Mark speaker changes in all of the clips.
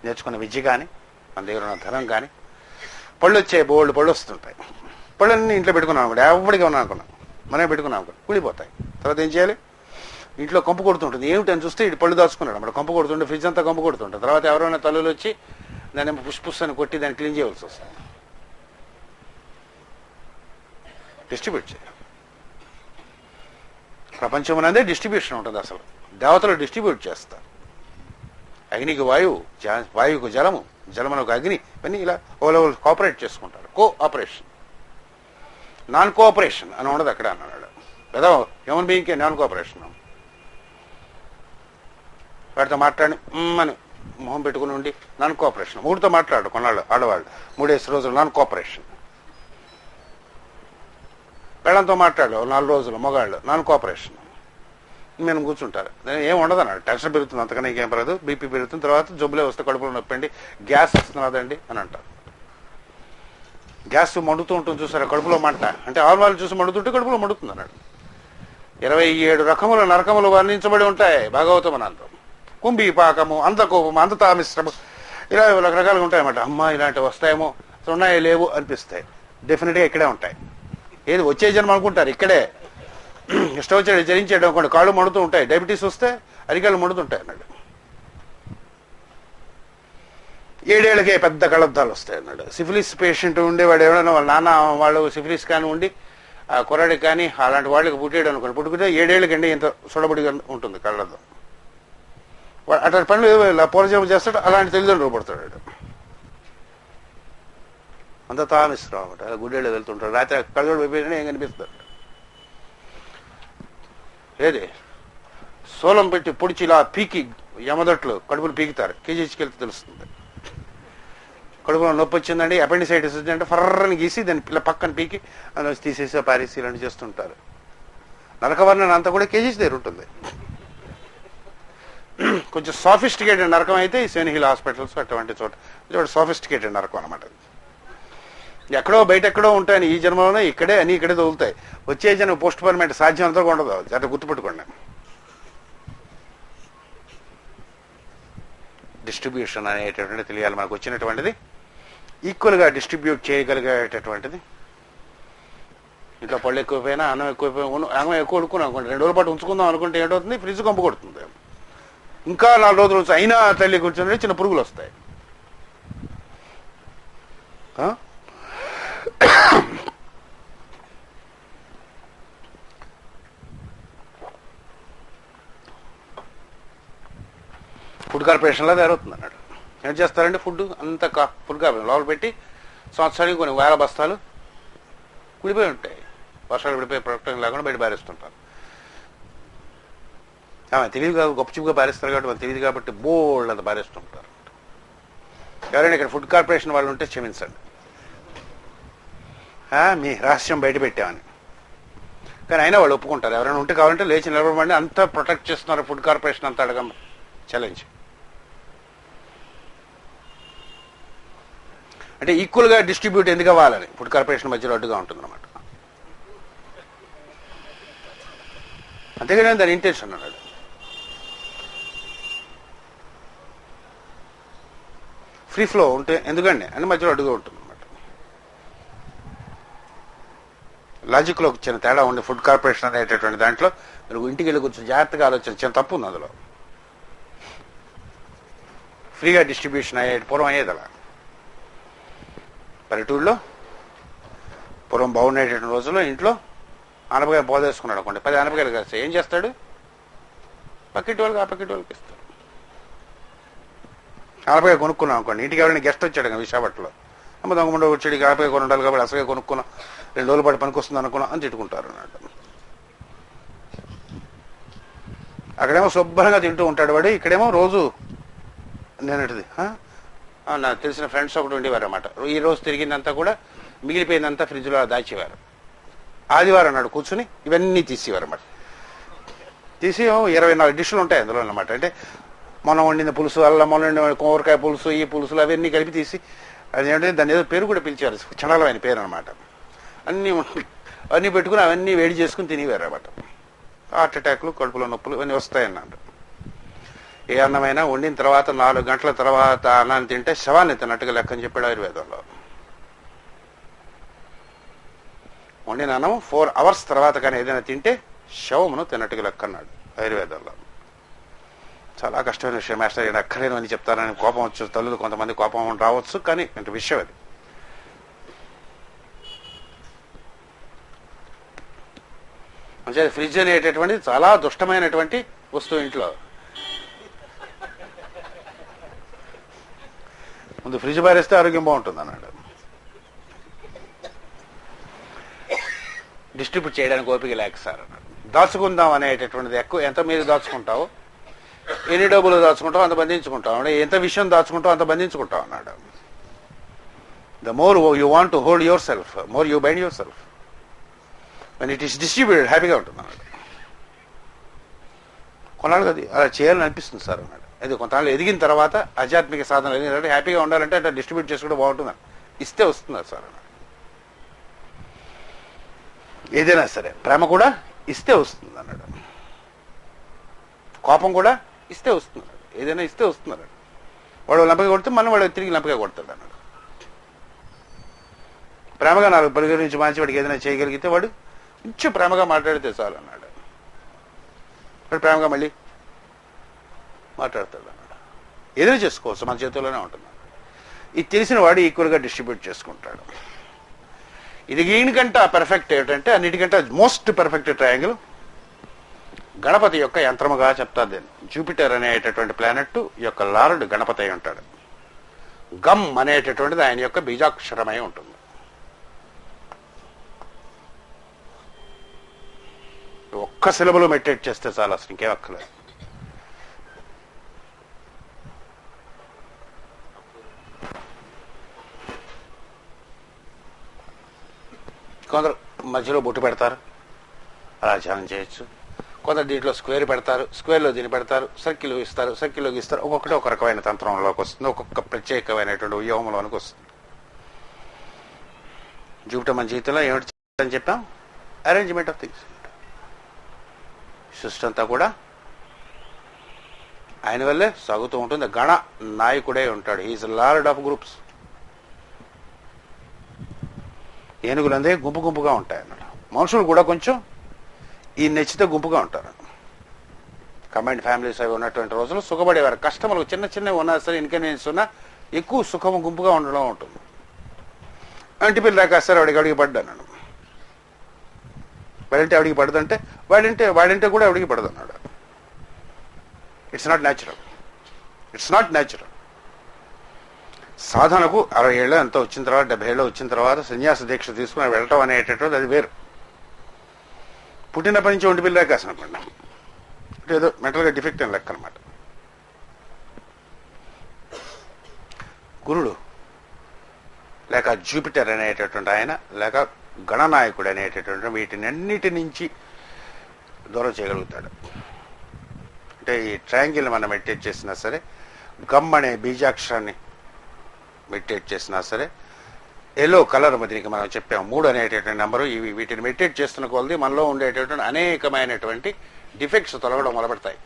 Speaker 1: నేర్చుకున్న విద్య కానీ మన దగ్గర ఉన్న ధనం కానీ పళ్ళు వచ్చాయి, బోల్డ్ పళ్ళు వస్తుంటాయి. పళ్ళన్నీ ఇంట్లో పెట్టుకున్నాం అనుకోండి, ఎవరికి ఉన్నా అనుకున్నాం, మనమే పెట్టుకున్నాం అనుకోండి, కుళ్ళిపోతాయి. తర్వాత ఏం చేయాలి? ఇంట్లో కంపు కొడుతుంటుంది. ఏమిటని చూస్తే ఇటు పళ్ళు దాచుకున్నాడు అన్నమాట. కంపు కొడుతుంటే ఫ్రిడ్జ్ అంతా కంపు కొడుతుంటుంది. తర్వాత ఎవరైనా తల్లులు వచ్చి దాన్ని పుష్పుస్ అని కొట్టి దాన్ని క్లీన్ చేయవలసి వస్తుంది. డిస్ట్రిబ్యూట్ చేయాలి. ప్రపంచం అనేది డిస్ట్రిబ్యూషన్ ఉంటుంది. అసలు దేవతలు డిస్ట్రిబ్యూట్ చేస్తారు. అగ్నికి వాయువు, వాయువుకు జలము, జలమునకు అగ్ని, ఇవన్నీ ఇలా ఓవర్ కోఆపరేట్ చేసుకుంటారు. కోఆపరేషన్. నాన్ కోఆపరేషన్ అని ఉండదు అక్కడ అన్నాడు. లేదా హ్యూమన్ బీయింగ్కే నాన్ కోఆపరేషన్. వాటితో మాట్లాడి అని మొహం పెట్టుకుని ఉండి నాన్ కోఆపరేషన్. మూడుతో మాట్లాడు కొన్నాళ్ళు ఆడవాళ్ళు 3 రోజులు నాన్ కోఆపరేషన్. పెళ్ళంతో మాట్లాడు 4 రోజులు మగాళ్ళు నాన్ కోఆపరేషన్. మేము కూర్చుంటారు. ఏం ఉండదు అన్నాడు. టెన్షన్ పెరుగుతుంది, అంతకన్నా ఇంకేం పడదు. బీపీ పెరుగుతుంది, తర్వాత జబ్బులే వస్తే కడుపులో నొప్పండి, గ్యాస్ వస్తున్నదండి అని అంటారు. గ్యాస్ మండుతూ ఉంటుంది చూసారా, కడుపులో మంట అంటే ఆల్వాళ్ళు చూసి మండుతుంటే కడుపులో మండుతుంది అన్నాడు. 27 రకముల నరకములు వర్ణించబడి ఉంటాయి భాగవతం అనంతం. కుంభీ పాకము, అంధకోపము, అంధతామిశ్రము, ఇలా రకరకాలుగా ఉంటాయన్నమాట. అమ్మ ఇలాంటివి వస్తాయేమో, ఉన్నాయో లేవు అనిపిస్తాయి. డెఫినెట్గా ఇక్కడే ఉంటాయి. ఏది వచ్చే జన్మ అనుకుంటారు, ఇక్కడే ఇష్టం వచ్చాడు జరించాడు అనుకోండి, కాళ్ళు మండుతూ ఉంటాయి. డయాబెటీస్ వస్తే అరికాళ్ళు మండుతుంటాయి అన్నాడు. 7 ఏళ్ళకే పెద్ద కళ్ళద్దాలు వస్తాయి అన్నాడు. సిఫిలిస్ పేషెంట్ ఉండేవాడు ఎవరైనా వాళ్ళ నాన్న వాళ్ళు సిఫిలిస్ కానీ ఉండి ఆ కుర్రాడికి కానీ అలాంటి వాళ్ళకి పుట్టాడు అనుకోండి, పుట్టుకుంటే 7 ఏళ్ళకండి ఇంత సుడబడిగా ఉంటుంది కళ్ళద్దాం. అట్లాంటి పనులు పూర్వజన్మ చేస్తాడు, అలాంటి తల్లిదండ్రులు పడతాడు. అంత తామిస్తాం అనమాట. అలా గుడ్డేళ్ళు వెళ్తుంటాడు, రాత్రి కళ్ళజోడు వైపు ఏం కనిపిస్తాడు. ఏది సోలం పెట్టి పొడిచి ఇలా పీకి యమదట్లు కడుపులు పీకుతారు. కేజీహెచ్కి తెలుస్తుంది. కడుపులో నొప్పి వచ్చిందండి, అపెండిసైటిస్ వచ్చిందంటే ఫర్రని గీసి దాన్ని పిల్ల పక్కన పీకి అందులో తీసేసి పారేసి ఇలాంటి చేస్తుంటారు. నరకవర్ణన అంతా కూడా కేజీహెచ్ దగ్గర ఉంటుంది. కొంచెం సాఫిస్టికేటెడ్ నరకం అయితే ఈ సెన్హిల్ హాస్పిటల్స్ అటువంటి చోట సాఫిస్టికేటెడ్ నరకం అనమాట. ఎక్కడో బయట ఎక్కడో ఉంటాయని ఈ జన్మలోనే ఇక్కడే అని ఇక్కడే తగులుతాయి. వచ్చే జన్మ పోస్ట్ పర్మనెంట్ సాధ్యం అంతా ఉండదు. అట్లా గుర్తుపెట్టుకోండి. డిస్ట్రిబ్యూషన్ అనేటటువంటిది తెలియాలి మనకు. వచ్చినటువంటిది ఈక్వల్గా డిస్ట్రిబ్యూట్ చేయగలిగేటటువంటిది. ఇంట్లో పళ్ళు ఎక్కువైపోయినా అన్నం ఎక్కువైపోయినా అన్నం ఎక్కువ వండుకున్నాం అనుకోండి, 2 రోజుల పాటు ఉంచుకుందాం అనుకుంటే ఏంటవుతుంది, ఫ్రిడ్జ్ కంపు కొడుతుంది. ఇంకా 4 రోజులు ఉంచి అయినా తల్లి కూర్చొని చిన్న పురుగులు వస్తాయి. ఫుడ్ కార్పొరేషన్లో తయారవుతుంది అన్నాడు. ఏం చేస్తారంటే ఫుడ్ అంతా ఫుడ్ కార్పొరేషన్ లోపల పెట్టి సంవత్సరానికి కొన్ని 1000 బస్తాలు కుడిపోయి ఉంటాయి. వర్షాలు పడిపోయి ప్రొటెక్షన్ లేకుండా బయట పారేస్తుంటారు. తెలియదు కాదు, గొప్పచిప్పుగా పారేస్తారు కాబట్టి వాళ్ళు తెలియదు కాబట్టి బోల్డ్ అంత పారేస్తుంటారు. ఎవరైనా ఇక్కడ ఫుడ్ కార్పొరేషన్ వాళ్ళు ఉంటే క్షమించండి, మీ రహస్యం బయట పెట్టామని. కానీ అయినా వాళ్ళు ఒప్పుకుంటారు. ఎవరైనా ఉంటే కావాలంటే లేచి నిలబడమండి, అంతా ప్రొటెక్ట్ చేస్తున్నారు ఫుడ్ కార్పొరేషన్ అంతా అడగం ఛాలెంజ్. అంటే ఈక్వల్గా డిస్ట్రిబ్యూట్ ఎందుకు అవ్వాలని ఫుడ్ కార్పొరేషన్ మధ్యలో అడ్డుగా ఉంటుందన్నమాట. అంతేగానే దాని ఇంటెన్షన్ అన్నాడు. ఫ్రీ ఫ్లో ఉంటే ఎందుకండి అని మధ్యలో అడ్డుగా ఉంటుంది అనమాట. లాజిక్లో చిన్న తేడా ఉండి ఫుడ్ కార్పొరేషన్ అనేటటువంటి దాంట్లో మీరు ఇంటికి వెళ్ళి కొంచెం జాగ్రత్తగా ఆలోచన, చిన్న తప్పు ఉంది అందులో. ఫ్రీగా డిస్ట్రిబ్యూషన్ అయ్యేది పూర్వం అయ్యేది అలా. పల్లెటూరులో పూర్వం బాగుండేటువంటి రోజుల్లో ఇంట్లో ఆనపకాయ పోదేసుకున్నాడు అనుకోండి, 10 ఆనపకాయలు కాస్తాయి. ఏం చేస్తాడు, పక్కింటి వాళ్ళకి ఆ పక్కింటి వాళ్ళకి ఇస్తాడు. ఆనపకాయ కొనుక్కున్నాం అనుకోండి, ఇంటికి ఎవరైనా గెస్ట్ వచ్చాడు కదా విశాఖపట్నంలో, అమ్మ దొంగముండ వచ్చాడు ఆనపకాయ కొని ఉండాలి కాబట్టి అసలుగా కొనుక్కున్నాం, 2 రోజుల పాటు పనికి వస్తుంది అనుకున్నాం అని తిట్టుకుంటారు అన్నట్టు. అక్కడేమో శుభ్రంగా తింటూ ఉంటాడు వాడు, ఇక్కడేమో రోజు నేనటిది. నాకు తెలిసిన ఫ్రెండ్స్ ఒకటి ఉండేవారు అన్నమాట. ఈ రోజు తిరిగిందంతా కూడా మిగిలిపోయిందంతా ఫ్రిడ్జ్లో దాచేవారు. ఆదివారం నాడు కూర్చుని ఇవన్నీ తీసేవారు అన్నమాట. తీసి 24 డిష్లు ఉంటాయి అందులో అన్నమాట. అంటే మనం వండిన పులుసు, అల్లం వండిన కూరకాయ పులుసు, ఈ పులుసులు అవన్నీ కలిపి తీసి, అదేంటే దాని ఏదో పేరు కూడా పిలిచేవారు, చండాలమైన పేరు అనమాట. అన్నీ పెట్టుకుని అవన్నీ వేడి చేసుకుని తినేవారు అన్నమాట. హార్ట్ అటాక్లు, కడుపులో నొప్పులు ఇవన్నీ వస్తాయన్నమాట. ఏ అన్నమైనా వండిన తర్వాత 4 గంటల తర్వాత అన్నాన్ని తింటే శవాన్ని తిన్నట్టుగా లెక్కని చెప్పాడు ఆయుర్వేదంలో. వండిన అన్నం 4 అవర్స్ తర్వాత కానీ ఏదైనా తింటే శవమును తిన్నట్టుగా లెక్క అన్నాడు ఆయుర్వేదంలో. చాలా కష్టమైన విషయం మాస్టర్, నేను అక్కర్లేనని చెప్తానని కోపం వచ్చు తల్లులు, కొంతమంది కోపం రావచ్చు, కానీ ఇంత విషయం అది. మంచిగా ఫ్రిడ్జ్ అనేటటువంటిది చాలా దుష్టమైనటువంటి వస్తువు. ఇంట్లో ముందు ఫ్రిడ్జ్ పారేస్తే ఆరోగ్యం బాగుంటుంది అన్నాడు. డిస్ట్రిబ్యూట్ చేయడానికి ఓపిక లేక సార్ అన్నాడు. దాచుకుందాం అనేటటువంటిది ఎక్కువ, ఎంత మీరు దాచుకుంటావు, ఎన్ని డబ్బులు దాచుకుంటావు అంత బంధించుకుంటావు, ఎంత విషయం దాచుకుంటావు అంత బంధించుకుంటావు అన్నాడు. The more you want to hold your self, more you bind your self. when it is distributed హ్యాపీగా ఉంటుంది అన్నాడు. కొన్నాళ్ళకి అది అలా చేయాలని అనిపిస్తుంది సార్ అన్నాడు. అది కొంతనాళ్ళు ఎదిగిన తర్వాత ఆధ్యాత్మిక సాధన ఎదిగిన హ్యాపీగా ఉండాలంటే అట్లా డిస్ట్రిబ్యూట్ చేసుకుంటే బాగుంటుంది, ఇస్తే వస్తుంది సార్ అన్నాడు. ఏదైనా సరే ప్రేమ కూడా ఇస్తే వస్తుంది అన్నాడు. కోపం కూడా ఇస్తే వస్తుంది, ఏదైనా ఇస్తే వస్తుంది. వాడు లంపగా కొడితే మనం వాడు తిరిగి లంపగా కొడతాడు అన్నాడు. ప్రేమగా 4 పలుగురి నుంచి మార్చి వాడికి ఏదైనా చేయగలిగితే వాడు కొంచెం ప్రేమగా మాట్లాడితే చాలు అన్నాడు. వాడు ప్రేమగా మళ్ళీ మాట్లాడతాడు అన్నాడు. ఏదైనా చేసుకోవచ్చు, మన చేతుల్లోనే ఉంటుంది. ఇది తెలిసిన వాడు ఈక్వల్గా డిస్ట్రిబ్యూట్ చేసుకుంటాడు. ఇది దీనికంటే పర్ఫెక్ట్ ఏమిటంటే, అన్నిటికంటే మోస్ట్ పర్ఫెక్ట్ ట్రయాంగిల్ గణపతి యొక్క యంత్రముగా చెప్తారు దీన్ని. జూపిటర్ అనేటటువంటి ప్లానెట్ యొక్క లార్డ్ గణపతి అయి ఉంటాడు. గమ్ అనేటటువంటిది ఆయన యొక్క బీజాక్షరమై ఉంటుంది. ఒక్క సిలబులో మెడిటేట్ చేస్తే చాలా, అసలు ఇంకేం అక్కర్లేదు. కొందరు మధ్యలో బొట్టు పెడతారు, అలా ధ్యానం చేయొచ్చు. కొందరు దీంట్లో స్క్వేర్ పెడతారు, స్క్వేర్లో దీన్ని పెడతారు, సర్కిల్ ఇస్తారు, సర్కిల్లోకి ఇస్తారు. ఒక్కొక్కటి ఒక రకమైన తంత్రంలోకి వస్తుంది, ఒక్కొక్క ప్రత్యేకమైనటువంటి వ్యూహంలోనికి వస్తుంది. జూపిటర్ మన జీవితంలో ఏమిటి అని చెప్పాం? Arrangement of things. సృష్టి అంతా కూడా ఆయన వల్లే సాగుతూ ఉంటుంది. గణ నాయకుడే ఉంటాడు. He is lord of groups. ఏనుగులందే గుంపు గుంపుగా ఉంటాయి అన్నమాట. మనుషులు కూడా కొంచెం ఈ నచ్చితే గుంపుగా ఉంటారు. కంబైన్డ్ ఫ్యామిలీస్ అవి ఉన్నటువంటి రోజులు సుఖపడేవారు. కష్టములు చిన్న చిన్నవి ఉన్నా సరే, ఇన్కన్వీనియన్స్ ఉన్నా ఎక్కువ సుఖము గుంపుగా ఉండడం ఉంటుంది. అంటి పిల్ల దాకా సరే వాడికి అడిగి పడ్డాను, వాడింటే ఆవిడికి పడదంటే వాడింటే కూడా ఆవిడికి పడదన్నాడు. It's not natural, it's not natural. సాధనకు 60 ఏళ్ళు ఎంతో వచ్చిన తర్వాత, 70 ఏళ్ళు వచ్చిన తర్వాత సన్యాస దీక్ష తీసుకుని వెళ్ళటం అనేటటువంటి అది వేరు. పుట్టినప్పటి నుంచి ఒంటి పిల్ల కాసిన పడినాం అంటే ఏదో మెంటల్గా డిఫెక్ట్ అని లెక్క అనమాట. గురుడు లేక జూపిటర్ అనేటటువంటి ఆయన, లేక గణనాయకుడు అనేటటువంటి వీటిని అన్నిటి నుంచి దూరం చేయగలుగుతాడు. అంటే ఈ ట్రయాంగిల్ మనం మెడిటేట్ చేసినా సరే, గమ్ అనే బీజాక్షరాన్ని మెడిటేట్ చేసినా సరే, ఎల్లో కలర్ దీనికి మనం చెప్పాము 3 అనేటటువంటి నెంబరు. ఇవి వీటిని మెడిటేట్ చేస్తున్న కొలది మనలో ఉండేటటువంటి అనేకమైనటువంటి డిఫెక్ట్స్ తొలగడం మొదలుపెడతాయి.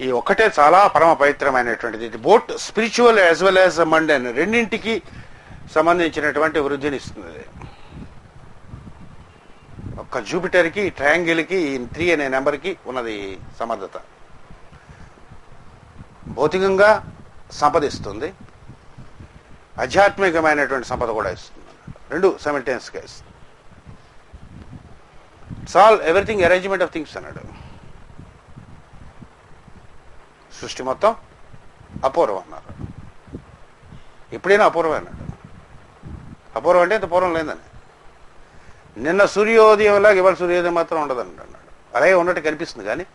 Speaker 1: ఈ ఒక్కటే చాలా పరమ పవిత్రమైనటువంటిది. ఇది both spiritual as well as mundane రెండింటికి సంబంధించినటువంటి వృద్ధిని ఇస్తుంది. ఒక్క జూపిటర్కి, ట్రయాంగిల్కి, 3 అనే నెంబర్కి ఉన్నది సమర్థత. భౌతికంగా సంపదిస్తుంది, ఆధ్యాత్మికమైనటువంటి సంపద కూడా ఇస్తుంది. 2 సైమల్టేనియస్గా ఇస్తుంది. It's all everything arrangement of things అన్నాడు. సృష్టి మొత్తం అపూర్వం అన్నారు. ఎప్పుడైనా అపూర్వం అన్నాడు. అపూర్వం అంటే ఇంత పూర్వం లేదని. నిన్న సూర్యోదయంలాగా ఇవాళ సూర్యోదయం మాత్రం ఉండదని అన్నాడు. అలాగే ఉన్నట్టు కనిపిస్తుంది, కానీ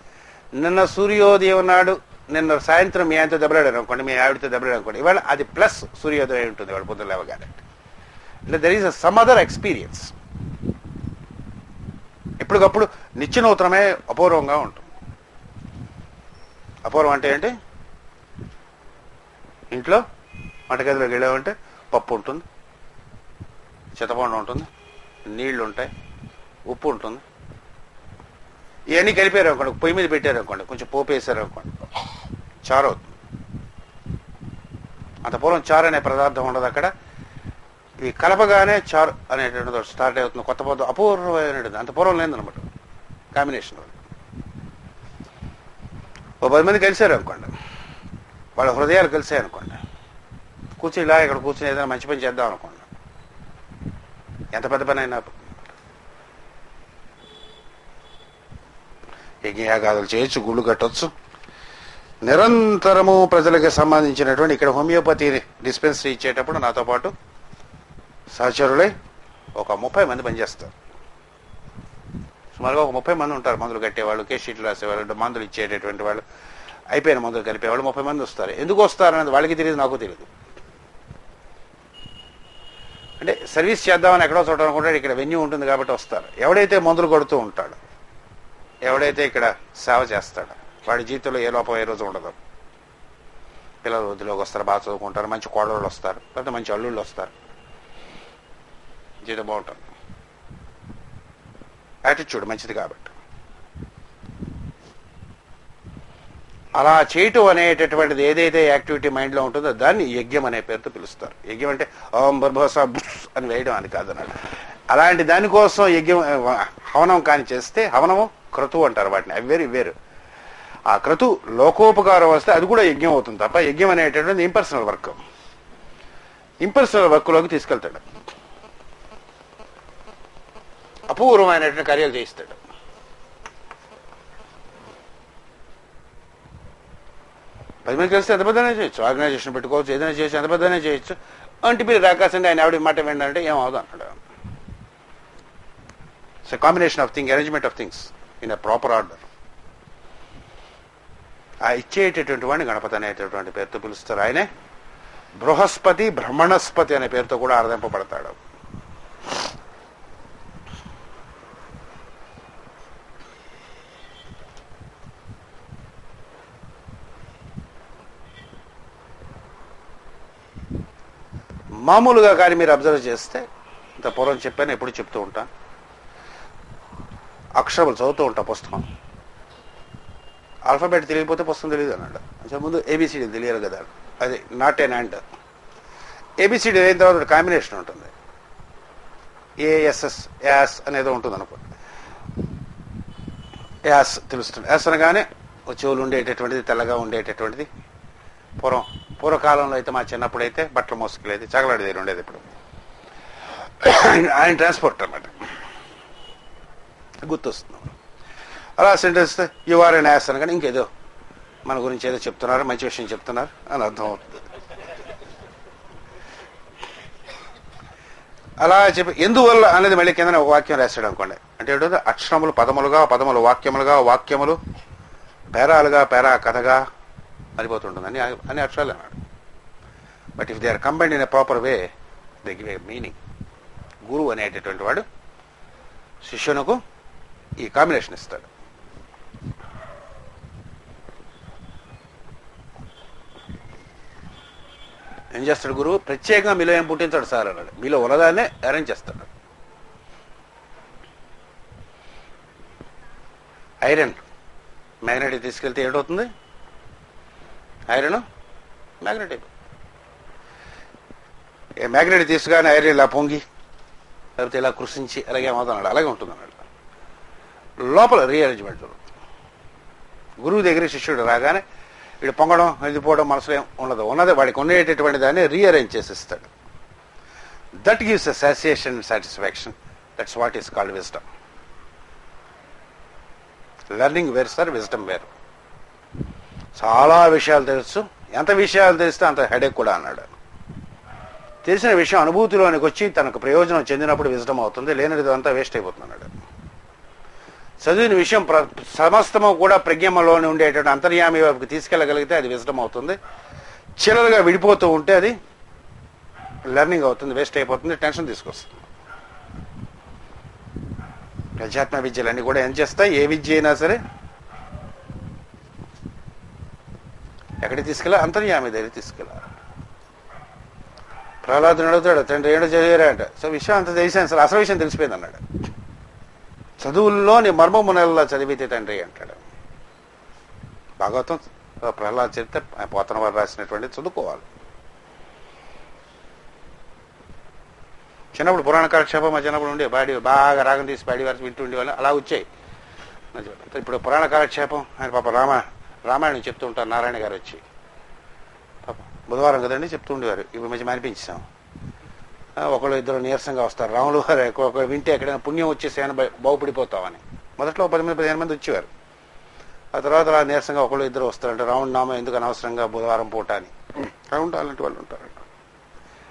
Speaker 1: నిన్న సూర్యోదయం నాడు, నిన్న సాయంత్రం మీ ఆయనతో దెబ్బలాడారు అనుకోండి, మీ ఆవిడతో దెబ్బలాడారు అనుకోండి, ఇవాళ అది ప్లస్ సూర్యోదయం ఉంటుంది ఇవాళ పొద్దున లేవగానే. అంటే there is some other experience. ఎప్పటికప్పుడు నిత్యనూతనమే అపూర్వంగా ఉంటుంది. అపూర్వం అంటే ఏంటి? ఇంట్లో వంటగదిలోకి వెళ్ళామంటే పప్పు ఉంటుంది, చింతపండు ఉంటుంది, నీళ్లు ఉంటాయి, ఉప్పు ఉంటుంది. ఇవన్నీ కలిపారు అనుకోండి, పొయ్యి మీద పెట్టారు అనుకోండి, కొంచెం పోపు వేసారు అనుకోండి, చారు అవుతుంది. అంత పూర్వం చారు అనే పదార్థం ఉండదు అక్కడ. ఇవి కలపగానే చారు అనేటువంటిది స్టార్ట్ అవుతుంది. కొత్త పద్ధతి అపూర్వమైనది, అంత పూర్వం లేదనమాట కాంబినేషన్. ఓ 10 మంది కలిశారు అనుకోండి, వాళ్ళ హృదయాలు కలిసాయి అనుకోండి, కూర్చుని ఇలా ఇక్కడ కూర్చుని ఏదైనా మంచి పని చేద్దాం అనుకోండి, ఎంత పెద్ద పని అయినా యజ్ఞయాగాదులు చేయొచ్చు, గుళ్ళు కట్టవచ్చు, నిరంతరము ప్రజలకు సంబంధించినటువంటి. ఇక్కడ హోమియోపతి డిస్పెన్సరీ ఇచ్చేటప్పుడు నాతో పాటు సహచరులే ఒక 30 మంది పనిచేస్తారు. సుమారుగా ఒక 30 మంది ఉంటారు. మందులు కట్టేవాళ్ళు, కేస్ షీట్లు రాసేవాళ్ళు, మందులు ఇచ్చేటటువంటి వాళ్ళు, అయిపోయిన మందులు కలిపేవాళ్ళు 30 మంది వస్తారు. ఎందుకు వస్తారు అనేది వాళ్ళకి తెలియదు, నాకు తెలియదు. అంటే సర్వీస్ చేద్దామని ఎక్కడో చోట అనుకుంటాడు, ఇక్కడ వెన్యూ ఉంటుంది కాబట్టి వస్తారు. ఎవడైతే మందులు కొడుతూ ఉంటాడు, ఎవడైతే ఇక్కడ సేవ చేస్తాడో వాడి జీవితంలో ఏ లోపం ఏ రోజు ఉండదు. పిల్లలు వృద్ధిలోకి వస్తారు, బాగా చదువుకుంటారు, మంచి కోడళ్ళు వస్తారు, పెద్ద మంచి అల్లుళ్ళు వస్తారు, జీవితం బాగుంటుంది. యాటిట్యూడ్ మంచిది కాబట్టి అలా చేయటం అనేటటువంటిది ఏదైతే యాక్టివిటీ మైండ్లో ఉంటుందో దాన్ని యజ్ఞం అనే పేరుతో పిలుస్తారు. యజ్ఞం అంటే ఓం బర్భస బుస్ అని వేయడం అని కాదన్నాడు. అలాంటి దానికోసం యజ్ఞం హవనం కాని చేస్తే, హవనము క్రతువు అంటారు వాటిని, అవి వేరు వేరు. ఆ క్రతు లోకోపకారం వస్తే అది కూడా యజ్ఞం అవుతుంది తప్ప యజ్ఞం అనేటటువంటి ఇంపర్సనల్ వర్క్, ఇంపర్సనల్ వర్క్లోకి తీసుకెళ్తాడు, అపూర్వమైనటువంటి కార్యాలు చేయిస్తాడు. పది మంది కలిసి ఎంత పెద్దనే చేయొచ్చు, ఆర్గనైజేషన్ పెట్టుకోవచ్చు, ఏదైనా చేయొచ్చు, ఎంత పెద్దనే చేయొచ్చు. అంటే మీరు రాకాసండి ఆయన ఆవిడ మాట ఏంటంటే ఏమవుదు అన్నాడు. It's a combination of thing, arrangement of things in a proper order. ఆ ఇచ్చేటటువంటి వాడిని గణపతి అనేటటువంటి పేరుతో పిలుస్తారు. ఆయనే బృహస్పతి, బ్రహ్మణస్పతి అనే పేరుతో కూడా ఆరాధింపబడతాడు. మామూలుగా కానీ మీరు అబ్జర్వ్ చేస్తే, ఇంత పూర్వం చెప్పాను, ఎప్పుడు చెప్తూ ఉంటాను, అక్షరములు చదువుతూ ఉంటా పుస్తకం. ఆల్ఫాబెట్ తెలియకపోతే పుస్తకం తెలియదు అన్నాడు. అసలు ముందు ఏబిసిడి తెలియాలి కదా, అది నాట్ ఎన్ అండ్. ఏబిసిడి అయిన తర్వాత కాంబినేషన్ ఉంటుంది, ఏఎస్ఎస్, యాస్ అనేది ఉంటుంది అనుకోండి. యాస్ తెలుస్తుంది. యాస్ అనగానే చెవులు ఉండేటటువంటిది, తెల్లగా ఉండేటటువంటిది. పూర్వకాలంలో అయితే, మా చిన్నప్పుడు అయితే బట్టలు మోసుకెళ్ళేది, చగలాడి దగ్గర ఉండేది. ఇప్పుడు ఆయన ట్రాన్స్పోర్ట్ అన్నమాట, గుర్తొస్తుంది. అలా sentence you are an ass అనగానే ఇంకేదో మన గురించి ఏదో చెప్తున్నారు, మంచి విషయం చెప్తున్నారు అని అర్థం అవుతుంది. అలా చెప్పి ఎందువల్ల అనేది మళ్ళీ కింద ఒక వాక్యం రాశాడు అనుకోండి. అంటే ఏంటంటే అక్షరములు పదములుగా, పదములు వాక్యములుగా, వాక్యములు పేరాలుగా, పేరా కథగా మారిపోతుంటుందని అన్ని అక్షరాలు అన్నాడు. But if they are combined in a proper way they give a meaning. గురువు అనేటటువంటి వాడు శిష్యునకు ఈ కాంబినేషన్ ఇస్తాడు. ఏం చేస్తాడు గురువు? ప్రత్యేకంగా మీలో ఏం పుట్టించాడు సార్ అన్నాడు. మీలో ఉన్నదాన్నే అరేంజ్ చేస్తాడు. ఐరన్ మ్యాగ్నెటిక్ తీసుకెళ్తే ఏంటవుతుంది? Iron magnetic. మ్యాగ్నెటిక్ తీసుకుని ఐరన్ ఇలా పొంగి లేకపోతే ఇలా కృషించి అలాగే ఏమవుతున్నాడు, అలాగే ఉంటుంది అన్నాడు. లోపల రీఅరేంజ్మెంట్ గురువు దగ్గర శిష్యుడు రాగానే వీడు పొంగడం, వెళ్ళిపోవడం మనసులో ఏం ఉండదు. ఉన్నది వాడికి ఉండేటటువంటి దాన్ని రీఅరేంజ్ చేసిస్తాడు. That gives a satisfaction, satisfaction. That's what is called wisdom. Learning వేరు సార్, విజ్డమ్ వేరు. చాలా విషయాలు తెలుసు, ఎంత విషయాలు తెలిస్తే అంత హెడేక్ కూడా అన్నాడు. తెలిసిన విషయం అనుభూతిలోనికి వచ్చి తనకు ప్రయోజనం చెందినప్పుడు విజ్డమ్ అవుతుంది, లేనిది అంతా వేస్ట్ అయిపోతుంది అన్నాడు. చదివిన విషయం సమస్తము కూడా ప్రజ్ఞమలోనే ఉండేటువంటి అంతర్యామి వైపుకి తీసుకెళ్ళగలిగితే అది విజ్డమ్ అవుతుంది. చిన్నలుగా విడిపోతూ ఉంటే అది లెర్నింగ్ అవుతుంది, వేస్ట్ అయిపోతుంది, టెన్షన్ తీసుకొస్తుంది. అధ్యాత్మ విద్యలన్నీ కూడా ఏం చేస్తాయి? ఏ విద్య అయినా సరే ఎక్కడికి తీసుకెళ్ళాలి? అంతర్యామి దగ్గర తీసుకెళ్ళాలి. ప్రహ్లాదుని అడుగుతాడు, తండ్రి ఏడో చదివారా అంటే, సో విషయం అంత తెలిసాను సార్, అసలు విషయం తెలిసిపోయింది అన్నాడు. చదువుల్లోని మర్మమునల్లా చదివితే తండ్రి అంటాడు. భాగవతం ప్రహ్లాద చరిత్ర పోతన వారు రాసినటువంటి చదువుకోవాలి. చిన్నప్పుడు పురాణ కాలక్షేపం మా చిన్నప్పుడు ఉండే పాడి బాగా రాగం తీసి పాడి వారి వింటూ ఉండేవాళ్ళు, అలా వచ్చాయి. ఇప్పుడు పురాణ కాలక్షేపం ఆయన పాప రామాయణం చెప్తూ ఉంటారు. నారాయణ గారు వచ్చి పాప బుధవారం కదండి చెప్తూ ఉండేవారు. ఇప్పుడు మంచి అనిపించాం. ఒకళ్ళు ఇద్దరు నీరసంగా వస్తారు. రాములు గారు ఒక వింటే ఎక్కడైనా పుణ్యం వచ్చేసి ఆయన బాగుపడిపోతామని మొదట్లో 10-15 మంది వచ్చేవారు. ఆ తర్వాత అలా నీరసంగా ఒకళ్ళు ఇద్దరు వస్తారంటే రాముడి నామం ఎందుకు అనవసరంగా బుధవారం పూట అని అలాంటి వాళ్ళు ఉంటారంట.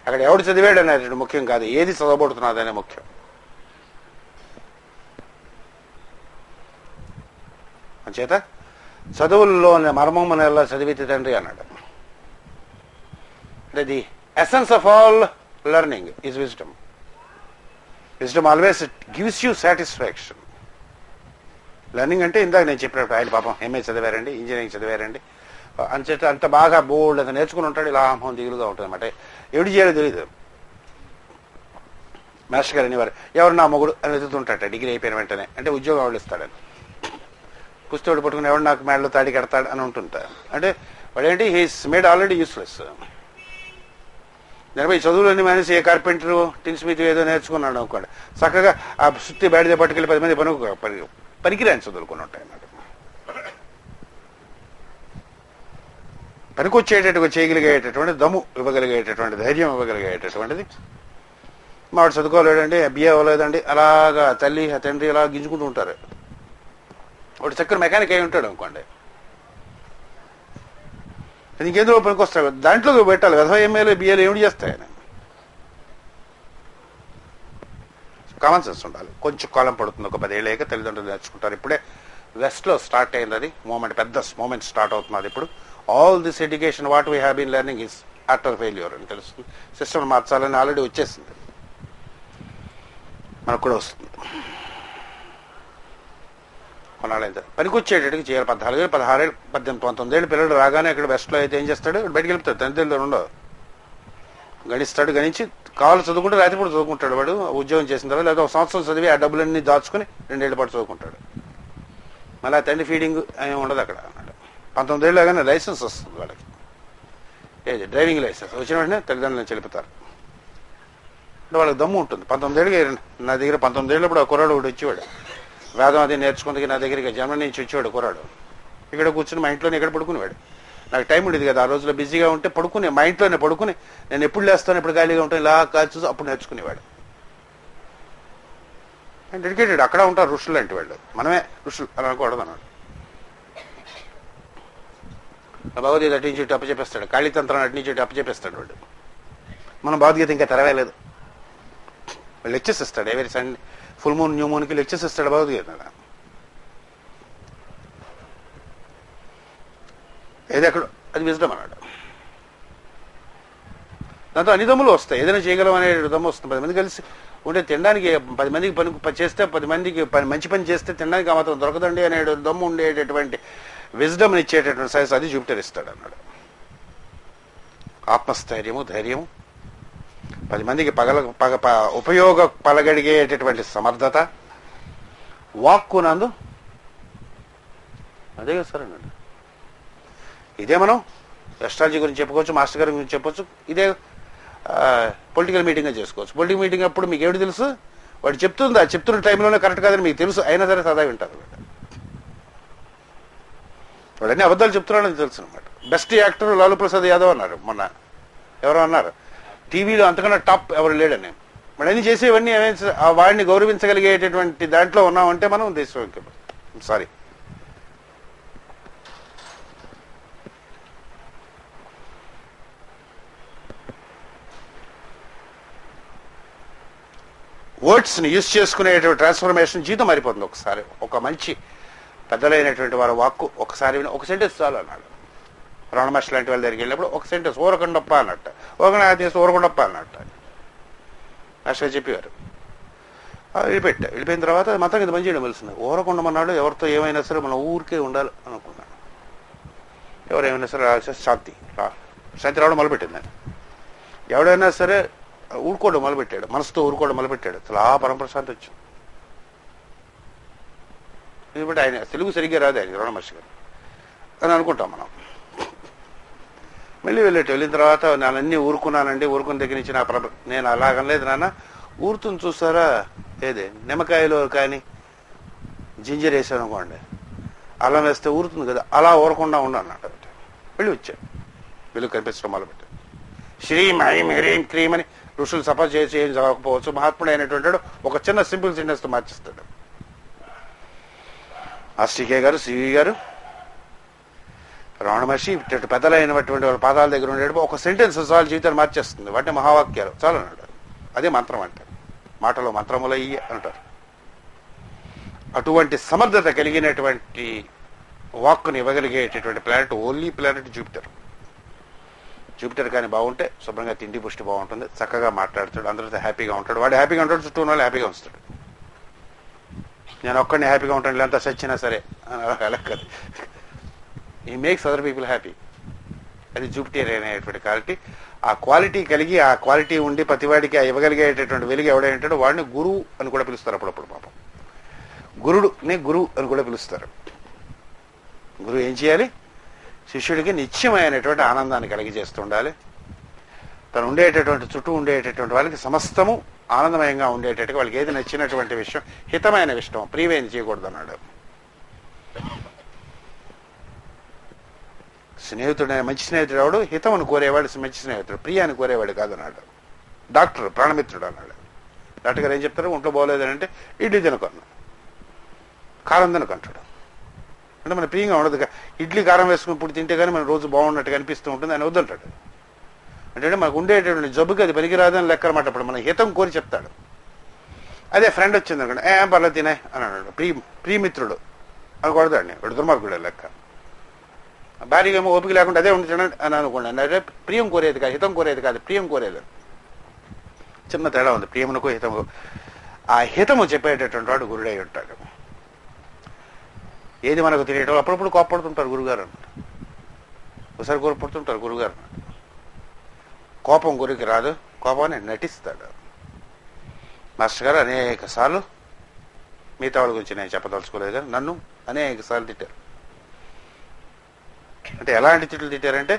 Speaker 1: అక్కడ ఎవడు చదివాడు అనేది ముఖ్యం కాదు, ఏది చదవబడుతున్నదనే ముఖ్యం. అంచేత చదువుల్లోని మర్మమునెల్లా చదివితే తండ్రి అన్నాడు. అంటే the essence of all learning is wisdom. Wisdom always gives you satisfaction. Learning అంటే ఇందాక నేను చెప్పినప్పుడు ఆయన పాపం ఎంఏ చదివారండి, ఇంజనీరింగ్ చదివారండి అంచేత అంత బాగా బోల్డ్ అంత నేర్చుకుని ఉంటాడు. ఇలా ఆహం దిగులుగా ఉంటుంది అనమాట. ఎవడు చేయాలో తెలియదు. మాస్టర్ గారు అనేవారు ఎవరు నా మొగుడు అని వెతుకుతుంటాట డిగ్రీ అయిపోయిన వెంటనే. అంటే ఉద్యోగం ఎవడు ఇస్తాడని. పుస్తకుడు పట్టుకుని ఎవడు నాకు మేడలో తాడి కడతాడు అని ఉంటుంటారు. అంటే వాడేంటి హీస్ మేడ్ ఆల్రెడీ యూస్లెస్. దానిపై చదువులన్నీ మానేసి ఏ కార్పెంటరు టిన్స్ మీద ఏదో నేర్చుకున్నాడు అనుకోండి, చక్కగా ఆ సుత్తి బయటదే పట్టుకెళ్ళి 10 మంది పనికిరాని చదువుకొని ఉంటాయి అన్నమాట. పనికొచ్చేటట్టుగా చేయగలిగేటటువంటి దమ్ము ఇవ్వగలిగేటటువంటి ధైర్యం ఇవ్వగలిగేటటువంటిది మావాడు చదువుకోలేడండి, బిఏ అవ్వలేదండి, అలాగా తల్లి తండ్రి అలా గింజుకుంటూ ఉంటారు. వాడు చక్కర మెకానిక్ అయి ఉంటాడు అనుకోండి, ఇంకేందులో పనికొస్తాడు దాంట్లో పెట్టాలి. వెధవ ఎంఏలు బిఏలు ఏమిటి చేస్తాయని కామన్ సెన్స్ ఉండాలి. కొంచెం కాలం పడుతుంది, ఒక 10 ఏళ్ళేక తల్లిదండ్రులు నేర్చుకుంటారు. ఇప్పుడే వెస్ట్లో స్టార్ట్ అయింది అది మూమెంట్, పెద్ద మూమెంట్ స్టార్ట్ అవుతున్నది ఇప్పుడు. All this education what we have been learning is utter failure అని తెలుస్తుంది. సిస్టమ్ మార్చాలని ఆల్రెడీ వచ్చేసింది, మనకు కూడా వస్తుంది. కొనాలైతే పనికొచ్చేటట్టుగా చేయాలి. 14 ఏళ్ళు 16 ఏళ్ళు 18 19 ఏళ్ళు పిల్లలు రాగానే ఇక్కడ వెస్ట్లో అయితే ఏం చేస్తాడు, బయటికి వెళ్తాడు. తల్లిదండ్రులు ఉండవు, గణిస్తాడు. గణించి కావాలి చదువుకుంటే రాత్రి కూడా చదువుకుంటాడు. వాడు ఉద్యోగం చేసిన తర్వాత లేదా 1 సంవత్సరం చదివి ఆ డబ్బులన్నీ దాచుకుని 2 ఏళ్ల పాటు చదువుకుంటాడు. మళ్ళీ ఆ తండ్రి ఫీడింగ్ ఏమి ఉండదు అక్కడ అన్నాడు. 19 ఏళ్ళు కానీ లైసెన్స్ వస్తుంది వాళ్ళకి, ఏది డ్రైవింగ్ లైసెన్స్ వచ్చిన వెంటనే తల్లిదండ్రులను చెల్లిపోతారు. అంటే వాళ్ళకి దమ్ము ఉంటుంది. 19 ఏళ్ళకి నా దగ్గర 19 ఏళ్ళప్పుడు ఆ కుర్రాడు ఒకటి వచ్చేవాడు, వేదం అది నేర్చుకుందికి నా దగ్గరికి జర్మనీ నుంచి వచ్చేవాడు కుర్రాడు. ఇక్కడ కూర్చుని మా ఇంట్లోనే ఇక్కడ పడుకునేవాడు. నాకు టైం ఉండేది కదా ఆ రోజులో, బిజీగా ఉంటే పడుకుని మా ఇంట్లోనే పడుకుని నేను ఎప్పుడు లేస్తాను ఎప్పుడు ఖాళీగా ఉంటాను ఇలా కాల్చు అప్పుడు నేర్చుకునేవాడు. డెడికేటెడ్. అక్కడ ఉంటారు ఋషులు లాంటి వాళ్ళు, మనమే ఋషులు అని అనుకోవడం అన్నాడు. భగవద్గీత అటు నుంచి అప్పచెప్పేస్తాడు, కాళీతంత్రాన్ని అటు నుంచి అప్పచెప్పేస్తాడు వాడు. మనం భగవద్గీత ఇంకా తెరవేయలేదు. లెక్చర్స్ ఇస్తాడు ఎవరి సండే ఫుల్ మూన్ న్యూ మూన్కి లెక్చర్స్ ఇస్తాడు భగవద్గీత. ఏది అక్కడ అది విజ్డమ్ అన్నాడు. దాంతో అన్ని దమ్ములు వస్తాయి. ఏదైనా చేయగలం అనే దమ్ము వస్తుంది. 10 మంది కలిసి ఉంటే తినడానికి 10 మందికి పని చేస్తే 10 మందికి మంచి పని చేస్తే తినడానికి ఆ మాత్రం దొరకదండి అనే దమ్ము ఉండేటటువంటి విజ్డమ్ని ఇచ్చేటటువంటి సైన్స్ అది జూపిటర్ ఇస్తాడు అన్నాడు. ఆత్మస్థైర్యము, ధైర్యము, 10 మందికి ఉపయోగ పలగడిగేటటువంటి సమర్థత, వాక్కునందు అదే కదా సార్ అన్నాడు. ఇదే మనం ఎస్ట్రాలజీ గురించి చెప్పుకోవచ్చు, మాస్టర్ గారి గురించి చెప్పొచ్చు, ఇదే పొలిటికల్ మీటింగ్గా చేసుకోవచ్చు. పొలిటికల్ మీటింగ్ అప్పుడు మీకు ఏమిటి తెలుసు, వాడు చెప్తుంది చెప్తున్న టైంలోనే కరెక్ట్ కాదని మీకు తెలుసు, అయినా సరే సదా వింటారు. వాడన్నీ అబద్ధాలు చెప్తున్నాడని తెలుసు అనమాట. బెస్ట్ యాక్టర్ లాలూ ప్రసాద్ యాదవ్ అన్నారు మొన్న, ఎవరో అన్నారు టీవీలో అంతకన్నా టాప్ ఎవరు లేడని. మరి అన్ని చేసేవన్నీ వాడిని గౌరవించగలిగేటటువంటి దాంట్లో ఉన్నామంటే మనం దేశం సారీ వర్డ్స్ని యూజ్ చేసుకునేటువంటి ట్రాన్స్ఫర్మేషన్ జీవితం మారిపోతుంది ఒకసారి. ఒక మంచి పెద్దలైనటువంటి వారి వాక్కు ఒకసారి ఒక సెంటెన్స్ చాలు అన్నాడు. రమణ మహర్షి లాంటి వాళ్ళ దగ్గరికి వెళ్ళినప్పుడు ఒక సెంటెన్స్ ఊరకొండప్ప అన్నట్టు, ఊరకొండప్ప అన్నట్టు మాస్టర్ చెప్పేవారు. వెళ్ళిపోయిన తర్వాత మతం ఇది మంచి చేయడం తెలిసింది. ఊరకొండమన్నాడు, ఎవరితో ఏమైనా సరే మనం ఊరికే ఉండాలి అనుకున్నాను. ఎవరేమైనా సరే శాంతి రావడం మొదలుపెట్టిందని, ఎవడైనా సరే ఊరుకోవడం మొదలుపెట్టాడు, మనసుతో ఊరుకోవడం మొదలుపెట్టాడు. చాలా పరమప్రశాంతి వచ్చింది. ఎందుకంటే ఆయన తెలుగు సరిగ్గా రాదు ఆయన రమణ మహర్షి గారు అని అనుకుంటాం మనం. మళ్ళీ వెళ్ళిన తర్వాత నేనన్నీ ఊరుకున్నానండి. ఊరుకున్న దగ్గర నుంచి నేను అలాగనలేదు నాన్న, ఊరుతుంది చూస్తారా, ఏదే నిమ్మకాయలో కానీ జింజర్ వేసాను అనుకోండి, అల్లం వేస్తే ఊరుతుంది కదా, అలా ఊరకుండా ఉన్నాను అన్నట్టు. వెళ్ళి వచ్చాను, వెలుగు కనిపించడం మొదలుపెట్టాను. శ్రీం ఐం హ్రీం క్రీం అని ఋషులు సపా చేసి ఏం చదవకపోవచ్చు, మహాత్ముడు అయినటువంటి ఒక చిన్న సింపుల్ సెంటెన్స్తో మార్చిస్తాడు. ఆస్ట్రికే గారు, సివి గారు, రమణ మహర్షి ఇటు పెద్దలైనటువంటి వాళ్ళ పాదాల దగ్గర ఉండేటప్పుడు ఒక సెంటెన్స్ వాళ్ళ జీవితాన్ని మార్చేస్తుంది. వాటిని మహావాక్యాలు చాలు అన్నాడు. అదే మంత్రం అంటే, మాటలో మంత్రములయ్యి అంటారు. అటువంటి సమర్థత కలిగినటువంటి వాక్కుని ఇవ్వగలిగేటటువంటి planet only planet Jupiter. Jupiter కానీ బాగుంటే శుభ్రంగా తిండి పుష్టి బాగుంటుంది, చక్కగా మాట్లాడుతాడు, అందరితో హ్యాపీగా ఉంటాడు, వాడు హ్యాపీగా ఉంటాడు, చుట్టూ ఉన్న వాళ్ళు హ్యాపీగా ఉంచుతాడు. నేను ఒక్కడిని హ్యాపీగా ఉంటాను, ఇలాంతా సచ్చినా సరే అలా కాదు. ఈ మేక్స్ అదర్ పీపుల్ హ్యాపీ. అది జూపిటర్ అనేటువంటి క్వాలిటీ. ఆ క్వాలిటీ కలిగి, ఆ క్వాలిటీ ఉండి ప్రతివాడికి ఆ ఇవ్వగలిగేటటువంటి వెలుగు ఎవడైంటాడో వాడిని గురువు అని కూడా పిలుస్తారు. అప్పుడప్పుడు పాపం గురుడుని గురువు అని కూడా పిలుస్తారు. గురువు ఏం చేయాలి? శిష్యుడికి నిత్యమైనటువంటి ఆనందాన్ని కలిగజేస్తూ ఉండాలి. తను ఉండేటటువంటి చుట్టూ ఉండేటటువంటి వాళ్ళకి సమస్తము ఆనందమయంగా ఉండేటట్టుగా, వాళ్ళకి ఏది నచ్చినటువంటి విషయం, హితమైన విషయం, ప్రియమైనది చేయకూడదు అన్నాడు. స్నేహితుడు, మంచి స్నేహితుడు ఎవడు? హితమును కోరేవాడు మంచి స్నేహితుడు, ప్రియాన్ని కోరేవాడు కాదన్నాడు. డాక్టర్ ప్రాణమిత్రుడు అన్నాడు. డాక్టర్ గారు ఏం చెప్తారు? ఒంట్లో బాగోలేదని అంటే ఇడ్లీ తినకన్నా, కారం తినకంటాడు. అంటే మన ప్రియంగా ఉండదు. ఇడ్లీ కారం వేసుకుని ఇప్పుడు తింటే కానీ మన రోజు బాగున్నట్టుగా అనిపిస్తూ ఉంటుంది, ఆయన వద్దంటాడు. అంటే మనకు ఉండేటటువంటి జబ్బుకి అది పనికిరాదని లెక్క అనమాట. అప్పుడు మన హితం కోరి చెప్తాడు. అదే ఫ్రెండ్ వచ్చింది అనుకోండి, పర్లేదు తినే అని అన్నాడు. ప్రియమిత్రుడు అని కొడతాడు, వాడు దుర్మార్గుడు లెక్క. భార్య ఏమో ఓపిక లేకుండా అదే ఉండి అని అనుకోండి. అంటే ప్రియం కోరేది కాదు, హితం కోరేది కాదు, ప్రియం కోరేది. చిన్న తేడా ఉంది ప్రియమునకు హితము. ఆ హితము చెప్పేటటువంటి వాడు గురుడై ఉంటాడు. ఏది మనకు తెలియటం, అప్పుడప్పుడు కోపడుతుంటారు గురుగారు అన్నమాట. ఒకసారి కోపడుతుంటారు గురుగారు. కోపం గురికి రాదు, కోపాన్ని నటిస్తాడు. మాస్టర్ గారు అనేక సార్లు, మిగతా వాళ్ళ గురించి నేను చెప్పదలుచుకోలేదు కానీ, నన్ను అనేక సార్లు తిట్టారు. అంటే ఎలాంటి తిట్లు తిట్టారంటే,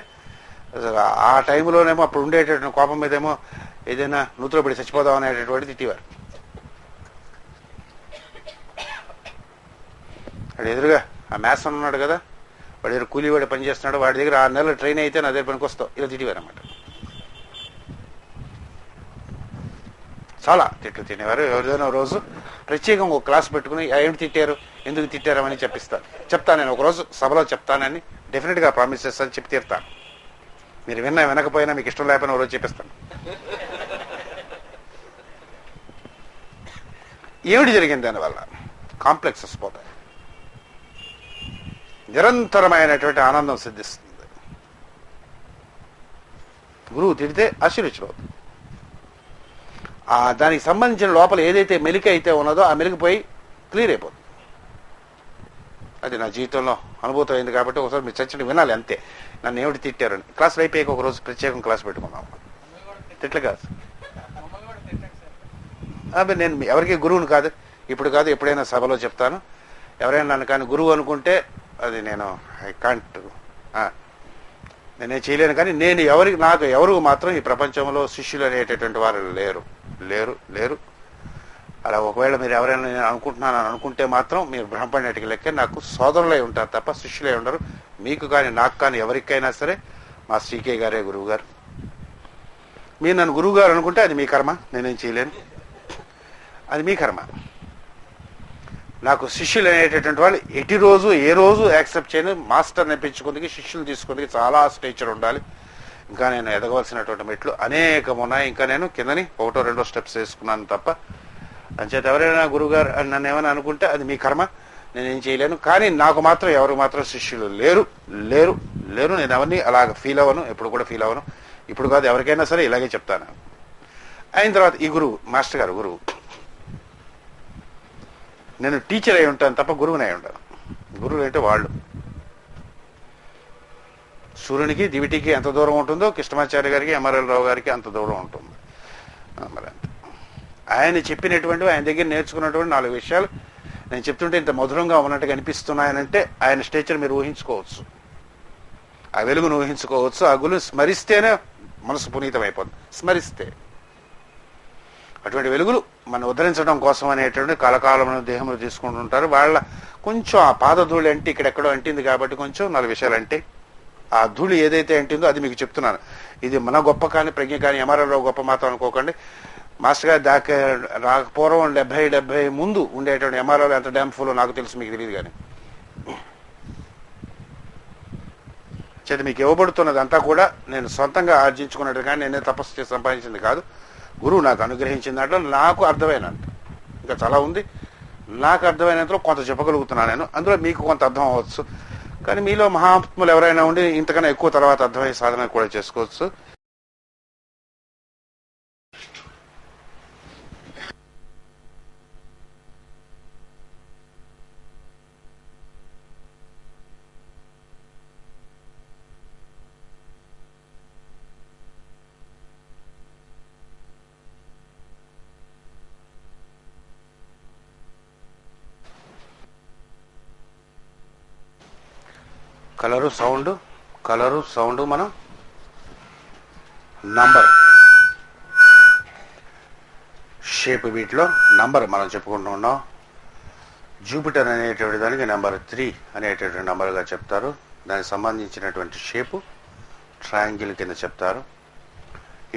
Speaker 1: ఆ టైంలోనేమో అప్పుడు ఉండేటటువంటి కోపం మీదేమో ఏదైనా నూతులో పడి చచ్చిపోదాం అనేటటువంటి తిట్టేవారు. వాడు ఎదురుగా ఆ మ్యాథ్స్ ఉన్నాడు కదా, వాడు దగ్గర కూలీవాడు పని చేస్తున్నాడు, వాడి దగ్గర 6 నెలలు ట్రైన్ అయితే నా దగ్గర పనికి వస్తావు, ఇలా తిట్టేవారు అన్నమాట. చాలా తిట్లు తినేవారు. ఎవరిదైనా రోజు ప్రత్యేకంగా ఒక క్లాస్ పెట్టుకుని ఏమిటి తిట్టారు, ఎందుకు తిట్టారని చెప్తాను నేను ఒకరోజు సభలో చెప్తానని డెఫినెట్గా ప్రామిస్ చేస్తాను, చెప్పి తీరుతాను. మీరు వినకపోయినా, మీకు ఇష్టం లేకపోయినా ఒకరోజు చెప్పిస్తాను. ఏమిటి జరిగింది దానివల్ల? కాంప్లెక్సెస్ పోతాయి, నిరంతరమైనటువంటి ఆనందం సిద్ధిస్తుంది. గురువు తిడితే ఆశీర్వచనవుతుంది. దానికి సంబంధించిన లోపల ఏదైతే మెలిక అయితే ఉన్నదో ఆ మెలికిపోయి క్లియర్ అయిపోతుంది. అది నా జీవితంలో అనుభూతం అయింది. కాబట్టి ఒకసారి మీరు చర్చని వినాలి అంతే. నన్ను ఏమిటి తిట్టారని క్లాసులు అయిపోయాక ఒకరోజు ప్రత్యేకం క్లాస్ పెట్టుకున్నాం. తిట్లు కాదు, నేను ఎవరికి గురువుని కాదు, ఇప్పుడు కాదు, ఎప్పుడైనా సభలో చెప్తాను. ఎవరైనా నన్ను కానీ గురువు అనుకుంటే అది నేను నేనేం చేయలేను. కానీ నాకు ఎవరు మాత్రం ఈ ప్రపంచంలో శిష్యులు అనేటటువంటి వారు లేరు లేరు లేరు. అలా ఒకవేళ మీరు ఎవరైనా నేను అనుకుంటున్నానని అనుకుంటే మాత్రం మీరు బ్రహ్మపడినట్టుగా లెక్క. నాకు సోదరులై ఉంటారు తప్ప శిష్యులై ఉండరు. మీకు కానీ నాకు కానీ ఎవరికైనా సరే మా శ్రీకే గారే గురువు గారు. మీరు నన్ను గురువు గారు అనుకుంటే అది మీ కర్మ, నేనేం చేయలేను, అది మీ కర్మ. నాకు శిష్యులు అనేటటువంటి వాళ్ళు ఏ రోజు యాక్సెప్ట్ చేయను. మాస్టర్ని పెంచుకుందికి, శిష్యులు తీసుకుందికి చాలా స్టేచర్ ఉండాలి. ఇంకా నేను ఎదగవలసినటువంటి మెట్లు అనేకం ఉన్నాయి. ఇంకా నేను కిందని 1-2 స్టెప్స్ వేసుకున్నాను తప్ప. అంచేత ఎవరైనా గురువుగారు నన్ను ఏమైనా అనుకుంటే అది మీ కర్మ, నేనేం చేయలేను. కానీ నాకు మాత్రం ఎవరు మాత్రం శిష్యులు లేరు లేరు లేరు. నేను ఎవరిని అలాగ ఫీల్ అవ్వను, ఎప్పుడు కూడా ఫీల్ అవ్వను. ఇప్పుడు కాదు, ఎవరికైనా సరే ఇలాగే చెప్తాను. అయిన తర్వాత ఈ గురువు, మాస్టర్ గారు గురువు, నేను టీచర్ అయి ఉంటాను తప్ప గురువుని అయి ఉంటాను. గురువులు అంటే వాళ్ళు. సూర్యునికి దివిటికి ఎంత దూరం ఉంటుందో కృష్ణమాచార్య గారికి, ఎంఆర్ఎల్ రావు గారికి అంత దూరం ఉంటుంది. మరి ఆయన చెప్పినటువంటి, ఆయన దగ్గర నేర్చుకున్నటువంటి 4 విషయాలు నేను చెప్తుంటే ఇంత మధురంగా ఉన్నట్టుగా అనిపిస్తున్నాయనంటే ఆయన స్టేచర్ మీరు ఊహించుకోవచ్చు, ఆ వెలుగును ఊహించుకోవచ్చు. ఆ గులు స్మరిస్తేనే మనసు పునీతమైపోతుంది, స్మరిస్తే. అటువంటి వెలుగులు మనం ఉద్ధరించడం కోసం అనేటువంటి కలకాలంలో దేహంలో తీసుకుంటుంటారు. వాళ్ళ కొంచెం ఆ పాదధూళి అంటే ఇక్కడెక్కడో అంటింది కాబట్టి కొంచెం 4 విషయాలు అంటే ఆ ధూళి ఏదైతే అంటిందో అది మీకు చెప్తున్నాను. ఇది మన గొప్ప కానీ ప్రజ్ఞ కానీ ఎంఆర్ఆర్రావు గొప్ప మాత్రం అనుకోకండి. మాస్టర్ గారు దాకా రాకపోవడం 70 ముందు ఉండేటువంటి ఎంఆర్ఆర్లో ఎంత డ్యామ్ ఫుల్ నాకు తెలుసు, మీకు తెలియదు. కానీ చేతి మీకు ఇవ్వబడుతున్నది అంతా కూడా నేను సొంతంగా ఆర్జించుకున్నట్టు, కానీ నేనే తపస్సు చేసి సంపాదించింది కాదు. గురువు నాకు అనుగ్రహించిన దాంట్లో నాకు అర్థమైనంత, ఇంకా చాలా ఉంది, నాకు అర్థమైనంతలో కొంత చెప్పగలుగుతున్నాను నేను. అందులో మీకు కొంత అర్థం అవ్వచ్చు, కానీ మీలో మహాత్ములు ఎవరైనా ఉండి ఇంతకన్నా ఎక్కువ తర్వాత అర్థమయ్యే సాధన కూడా చేసుకోవచ్చు. కలరు సౌండ్ మనం నంబర్ షేప్, వీటిలో నంబర్ మనం చెప్పుకుంటూ ఉన్నాం. జూపిటర్ అనేటువంటి దానికి నెంబర్ 3 అనేటటువంటి నంబర్గా చెప్తారు. దానికి సంబంధించినటువంటి షేపు ట్రయాంగిల్ కింద చెప్తారు.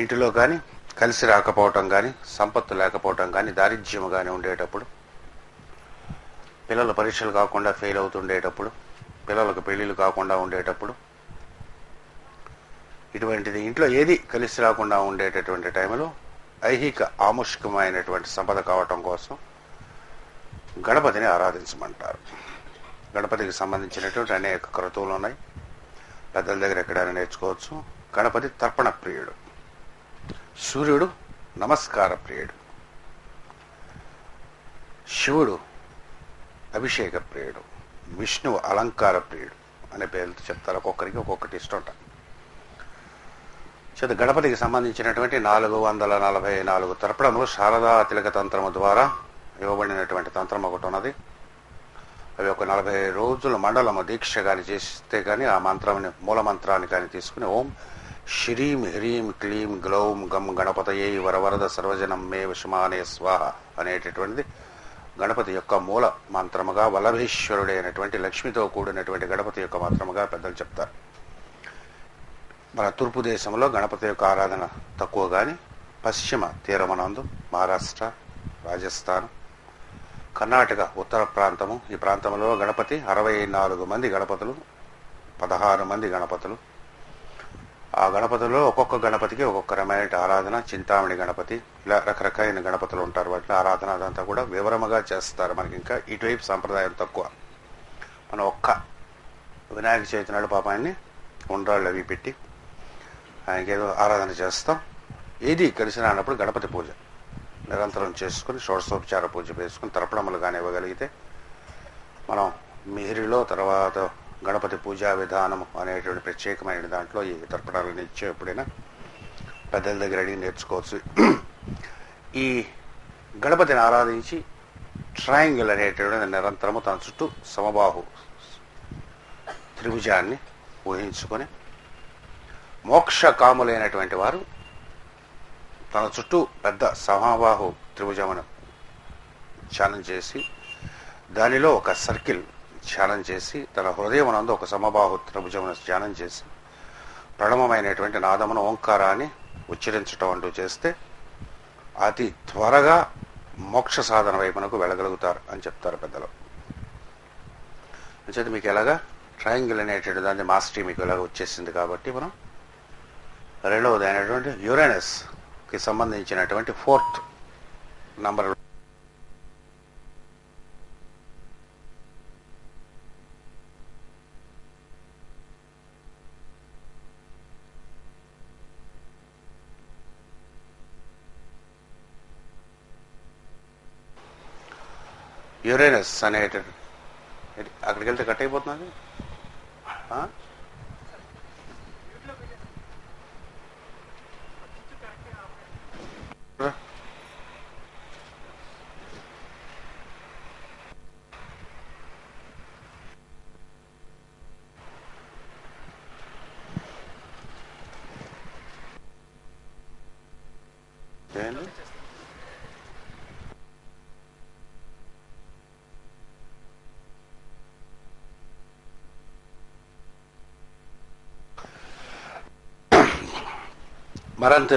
Speaker 1: ఇంటిలో కానీ కలిసి రాకపోవటం కానీ, సంపత్తు లేకపోవటం కానీ, దారిద్ర్యం కానీ ఉండేటప్పుడు, పిల్లల పరీక్షలు కాకుండా ఫెయిల్ అవుతుండేటప్పుడు, పిల్లలకు పెళ్లిళ్ళు కాకుండా ఉండేటప్పుడు, ఇటువంటిది ఇంట్లో ఏది కలిసి రాకుండా ఉండేటటువంటి టైంలో ఐహిక ఆముష్కమైనటువంటి సంపద కావటం కోసం గణపతిని ఆరాధించమంటారు. గణపతికి సంబంధించినటువంటి అనేక క్రతువులు ఉన్నాయి, పెద్దల దగ్గర ఎక్కడైనా నేర్చుకోవచ్చు. గణపతి తర్పణ ప్రియుడు, సూర్యుడు నమస్కార ప్రియుడు, శివుడు అభిషేక ప్రియుడు, విష్ణువు అలంకార ప్రియుడు అనే పేర్లతో చెప్తారు. ఒక్కొక్కరికి ఒక్కొక్కటి ఇష్టం ఉంటుంది. చేత గణపతికి సంబంధించినటువంటి 444 తర్పణములు శారదా తిలక తంత్రము ద్వారా ఇవ్వబడినటువంటి తంత్రం ఒకటి ఉన్నది. అవి ఒక 40 రోజుల మండలము దీక్ష కానీ చేస్తే కానీ ఆ మంత్రాన్ని, మూల మంత్రాన్ని కానీ తీసుకుని ఓం శ్రీం హ్రీం క్లీం గ్లౌం గం గణపతయే వరవరద సర్వజనం మే విషమానే స్వాహ అనేటటువంటిది గణపతి యొక్క మూల మంత్రముగా, వల్లభేశ్వరుడైనటువంటి లక్ష్మితో కూడినటువంటి గణపతి యొక్క మంత్రముగా పెద్దలు చెప్తారు. మన తూర్పు దేశంలో గణపతి యొక్క ఆరాధన తక్కువ, కానీ పశ్చిమ తీరమనందు మహారాష్ట్ర, రాజస్థాన్, కర్ణాటక ఉత్తర ప్రాంతము, ఈ ప్రాంతంలో గణపతి 64 మంది గణపతులు, 16 మంది గణపతులు. ఆ గణపతిలో ఒక్కొక్క గణపతికి ఒక్కొక్క రకమైన ఆరాధన, చింతామణి గణపతి, ఇలా రకరకాలైన గణపతులు ఉంటారు. వాటిని ఆరాధన అదంతా కూడా వివరముగా చేస్తారు. మనకి ఇంకా ఇటువైపు సంప్రదాయం తక్కువ. మనం ఒక్క వినాయక చవితి నాడు పాపాన్ని ఉండ్రాళ్ళు అవి పెట్టి ఆయనకి ఏదో ఆరాధన చేస్తాం. ఏది కలిసి రానప్పుడు గణపతి పూజ నిరంతరం చేసుకుని షోడశోపచార పూజ చేసుకుని తర్పణములు కానీ ఇవ్వగలిగితే మనం మిహిరిలో తర్వాత గణపతి పూజా విధానము అనేటువంటి ప్రత్యేకమైన దాంట్లో ఈ తర్పణాలను ఇచ్చే ఎప్పుడైనా పెద్దల దగ్గర అడిగి నేర్చుకోవచ్చు. ఈ గణపతిని ఆరాధించి ట్రయాంగిల్ అనేటువంటి నిరంతరము తన చుట్టూ సమబాహు త్రిభుజాన్ని ఊహించుకొని, మోక్ష కాములైనటువంటి వారు తన చుట్టూ పెద్ద సమబాహు త్రిభుజమును ధ్యానం చేసి, దానిలో ఒక సర్కిల్ ధ్యానం చేసి, తన హృదయమునందు ఒక సమబాహు త్రిభుజమును ధ్యానం చేసి ప్రణమమైనటువంటి నాదమును ఓంకారాన్ని ఉచ్చరించటం అంటూ చేస్తే అతి త్వరగా మోక్ష సాధన వైపునకు వెళ్ళగలుగుతారు అని చెప్తారు పెద్దలు. అంచేత మీకు ఎలాగా ట్రయాంగిల్ అనేటువంటి దాన్ని మాస్టరీ మీకు ఎలాగ వచ్చేసింది కాబట్టి మనం రెండవది అయినటువంటి యురేనస్కి సంబంధించినటువంటి 4th నంబర్ యురేనస్ అనేటువంటి అక్కడికి వెళ్తే కట్ అయిపోతున్నది. మరంత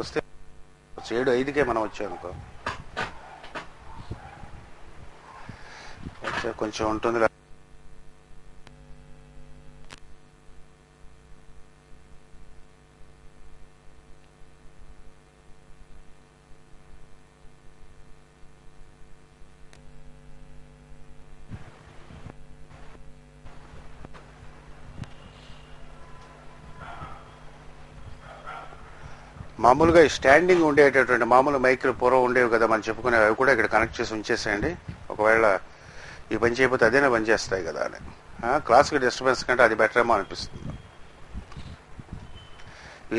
Speaker 1: వస్తే 7:05కే మనం వచ్చామనుకో కొంచెం ఉంటుంది. మామూలుగా స్టాండింగ్ ఉండేటటువంటి మామూలు మైకులు పూర్వం ఉండేవి కదా మనం చెప్పుకునే, అవి కూడా ఇక్కడ కనెక్ట్ చేసి ఉంచేసేయండి. ఒకవేళ ఈ పని చేయకపోతే అదేనే పని చేస్తాయి కదా అని. క్లాస్కి డిస్టర్బెన్స్ కంటే అది బెటర్ ఏమో అనిపిస్తుంది.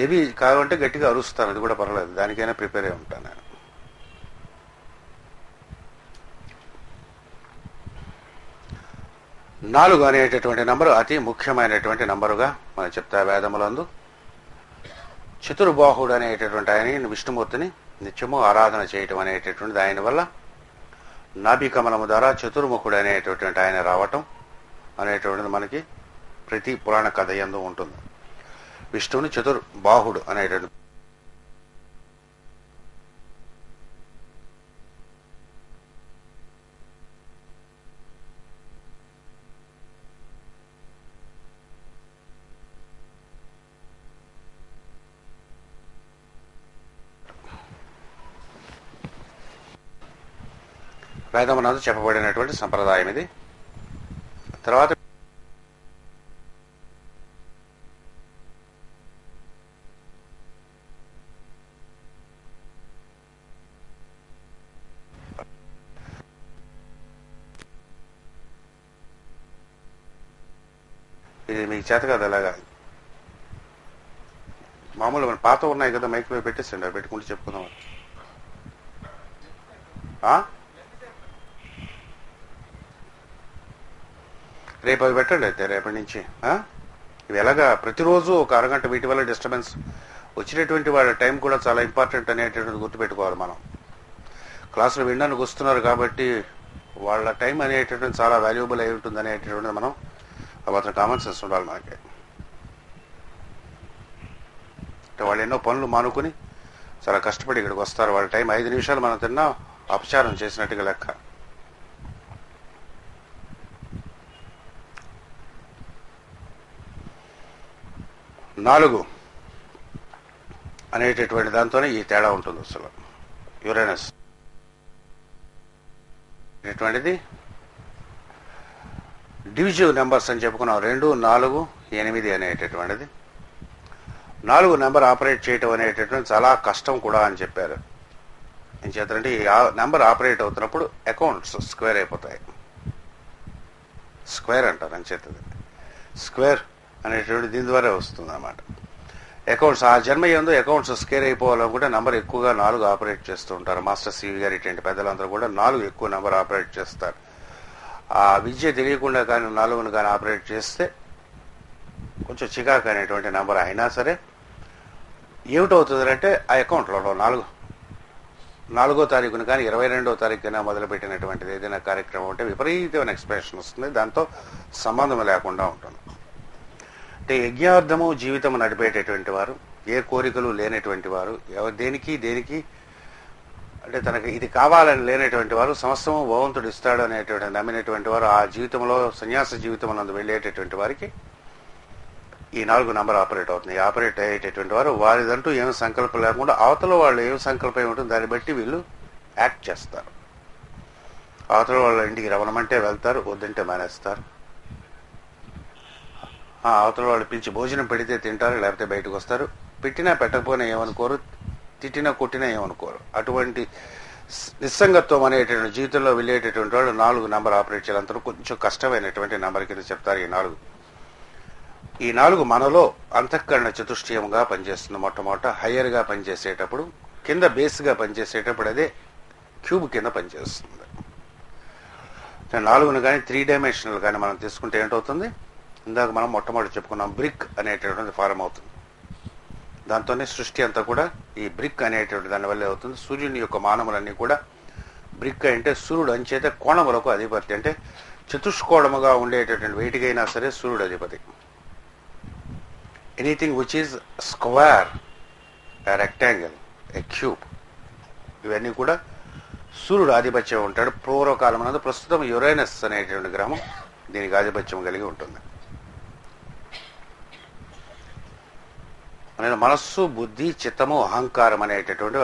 Speaker 1: ఏవి కావాలంటే గట్టిగా అరుస్తాను, అది కూడా పర్వాలేదు, దానికైనా ప్రిపేర్ అయి ఉంటాను నేను. నాలుగు అనేటటువంటి నంబరు అతి ముఖ్యమైనటువంటి నంబరుగా మనం చెప్తా వేదములందు. చతుర్బాహుడు అనేటటువంటి ఆయన విష్ణుమూర్తిని నిత్యము ఆరాధన చేయటం అనేటటువంటిది ఆయన వల్ల నాభికమలము ద్వారా చతుర్ముఖుడు అనేటటువంటి ఆయన రావటం అనేటువంటిది మనకి ప్రతి పురాణ కథ యందు ఉంటుంది. విష్ణువుని చతుర్బాహుడు అనేటువంటి వేదమునందు చెప్పబడినటువంటి సంప్రదాయం ఇది. తర్వాత ఇది మీకు చేత కదా, అలాగా మామూలు మన పాత ఉన్నాయి కదా మైక్ పెట్టేసండి, అవి పెట్టుకుంటూ చెప్పుకుందాం. రేపు అవి పెట్టండి అయితే రేపటి నుంచి. ఇవి ఎలాగా ప్రతిరోజు ఒక అరగంట వీటి వల్ల డిస్టర్బెన్స్ వచ్చినటువంటి వాళ్ళ టైం కూడా చాలా ఇంపార్టెంట్ అనేటటువంటి గుర్తుపెట్టుకోవాలి. మనం క్లాసులు వినడానికి వస్తున్నారు కాబట్టి వాళ్ళ టైం అనేటటువంటి చాలా వాల్యుబుల్ అయి ఉంటుంది అనేటటువంటిది మనం మాత్రం కామన్ సెన్స్ ఉండాలి మనకి. అంటే వాళ్ళు ఎన్నో పనులు మానుకుని చాలా కష్టపడి ఇక్కడికి వస్తారు. వాళ్ళ టైం 5 నిమిషాలు మనం తిన్నా అపచారం చేసినట్టుగా లెక్క. నాలుగు అనేటటువంటి దాంతోనే ఈ తేడా ఉంటుంది. అసలు యురేనస్ అనేటువంటిది డివిజివ్ నెంబర్స్ అని చెప్పుకున్నాం. 2, 4, 8 అనేటటువంటిది. 4 నెంబర్ ఆపరేట్ చేయటం అనేటటువంటి చాలా కష్టం కూడా అని చెప్పారు. ఏం చేస్తారంటే ఈ నెంబర్ ఆపరేట్ అవుతున్నప్పుడు అకౌంట్స్ స్క్వేర్ అయిపోతాయి. స్క్వేర్ అంటారు అని చేస్తుంది. స్క్వేర్ అనేటువంటి దీని ద్వారా వస్తుంది అన్నమాట. అకౌంట్స్ ఆ జన్మ ఎందు అకౌంట్స్ స్కేర్ అయిపోవాలనుకుంటే నెంబర్ ఎక్కువగా 4 ఆపరేట్ చేస్తూ ఉంటారు. మాస్టర్ సివి గారు ఇటువంటి పెద్దలందరూ కూడా 4 ఎక్కువ నెంబర్ ఆపరేట్ చేస్తారు. ఆ విద్య తెలియకుండా కానీ 4ను కానీ ఆపరేట్ చేస్తే కొంచెం చికాకు అనేటువంటి నెంబర్ అయినా సరే ఏమిటవుతుందంటే ఆ అకౌంట్లో 4వ తారీఖున కానీ 22వ తారీఖున మొదలుపెట్టినటువంటిది ఏదైనా కార్యక్రమం ఉంటే విపరీతమైన ఎక్స్ప్రెషన్ వస్తుంది. దాంతో సంబంధం లేకుండా ఉంటుంది. అంటే యజ్ఞార్థము జీవితం నడిపేటటువంటి వారు, ఏ కోరికలు లేనటువంటి వారు, దేనికి అంటే తనకి ఇది కావాలని లేనటువంటి వారు, సమస్తము భగవంతుడు ఇస్తాడు అనేటువంటి నమ్మినటువంటి వారు, ఆ జీవితంలో సన్యాస జీవితం నందు వెళ్ళేటటువంటి వారికి ఈ 4 నంబర్ ఆపరేట్ అవుతుంది. ఆపరేట్ అయ్యేటటువంటి వారు వారిదంటూ ఏమి సంకల్పం లేకుండా అవతల వాళ్ళు ఏమి సంకల్పం ఉంటుంది దాన్ని బట్టి వీళ్ళు యాక్ట్ చేస్తారు. అవతల వాళ్ళ ఇంటికి రవణమంటే వెళ్తారు, వద్దంటే మానేస్తారు. అవతల వాళ్ళు పిలిచి భోజనం పెడితే తింటారు, లేకపోతే బయటకు వస్తారు. పెట్టినా పెట్టకపోయినా ఏమనుకోరు, తిట్టినా కొట్టినా ఏమనుకోరు. అటువంటి నిస్సంగత్వం అనేటువంటి జీవితంలో వెళ్ళేటటువంటి వాళ్ళు 4 నెంబర్ ఆపరేట్ చేయాలంతా కొంచెం కష్టమైనటువంటి నెంబర్ కింద చెప్తారు ఈ 4. ఈ 4 మనలో అంతఃకరణ చతుష్టయంగా పనిచేస్తుంది. మొట్టమొదట హయ్యర్గా పనిచేసేటప్పుడు, కింద బేస్గా పనిచేసేటప్పుడు అదే క్యూబ్ కింద పనిచేస్తుంది. 4ను కానీ 3 డైమెన్షనల్ కానీ మనం తీసుకుంటే ఏంటవుతుంది, ఇందాక మనం మొట్టమొదటి చెప్పుకున్నాం, బ్రిక్ అనేటటువంటిది ఫారం అవుతుంది. దాంతోనే సృష్టి అంతా కూడా ఈ బ్రిక్ అనేటువంటి దానివల్లే అవుతుంది. సూర్యుని యొక్క మానవులన్నీ కూడా బ్రిక్ అంటే సూర్యుడు అంచేత కోణములకు అధిపతి, అంటే చతుష్కోణముగా ఉండేటటువంటి వేటికైనా సరే సూర్యుడు అధిపతి. Anything which is square, a rectangle, a cube, ఇవన్నీ కూడా సూర్యుడు ఆధిపత్యం ఉంటాడు. పూర్వకాలం నందు ప్రస్తుతం యురేనస్ అనేటువంటి గ్రహం దీనికి ఆధిపత్యం కలిగి ఉంటుంది. మనస్సు, బుద్ధి, చిత్తము, అహంకారం అనేటటువంటి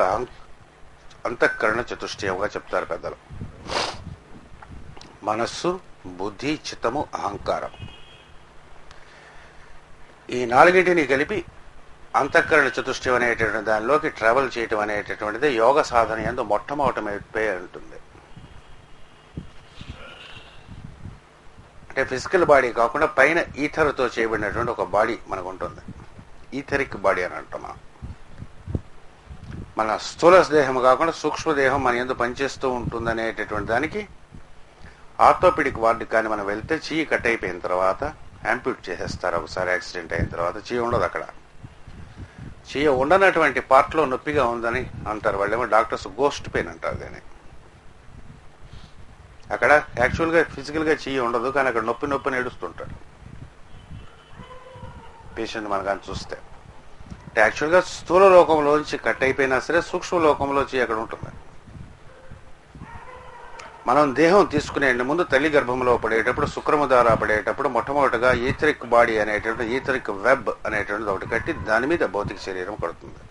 Speaker 1: అంతఃకరణ చతుష్టయంగా చెప్తారు పెద్దలు. మనస్సు, బుద్ధి, చిత్తము, అహంకారం, ఈ నాలుగింటిని కలిపి అంతఃకరణ చతుష్టయం అనేటటువంటి దానిలోకి ట్రావెల్ చేయటం అనేటటువంటిది యోగ సాధన యందు మొట్టమొదటి ఉంటుంది. అంటే ఫిజికల్ బాడీ కాకుండా పైన ఈథర్తో చేయబడినటువంటి ఒక బాడీ మనకు ఉంటుంది. ఈథరిక్ బాడీ అని అంటాం మనం. మన స్థూల దేహం కాకుండా సూక్ష్మదేహం మన యందు పనిచేస్తూ ఉంటుంది అనేటటువంటి దానికి ఆర్థోపెడిక్ వార్డుకి కానీ మనం వెళ్తే చెయ్యి కట్ అయిపోయిన తర్వాత యాంప్యూట్ చేసేస్తారు. ఒకసారి యాక్సిడెంట్ అయిన తర్వాత చెయ్యి ఉండదు. అక్కడ చెయ్యి ఉండనటువంటి పార్ట్లో నొప్పిగా ఉందని అంటారు. వాళ్ళేమో డాక్టర్స్ గోస్ట్ పెయిన్ అంటారు దాన్ని. అక్కడ యాక్చువల్గా ఫిజికల్గా చెయ్యి ఉండదు, కానీ అక్కడ నొప్పి నేడుస్తుంటాడు పేషెంట్ మనం కానీ చూస్తే. అంటే యాక్చువల్గా స్థూల లోకంలోంచి కట్ అయిపోయినా సరే సూక్ష్మ లోకంలో చెయ్యి అక్కడ ఉంటుంది. మనం దేహం తీసుకునే ముందు తల్లి గర్భంలో పడేటప్పుడు, శుక్రము ద్వారా పడేటప్పుడు మొట్టమొదటిగా ఈథరిక్ బాడీ అనేటువంటి ఈథరిక్ వెబ్ అనేటువంటిది ఒకటి కట్టి దాని మీద భౌతిక శరీరం కడుతుంది.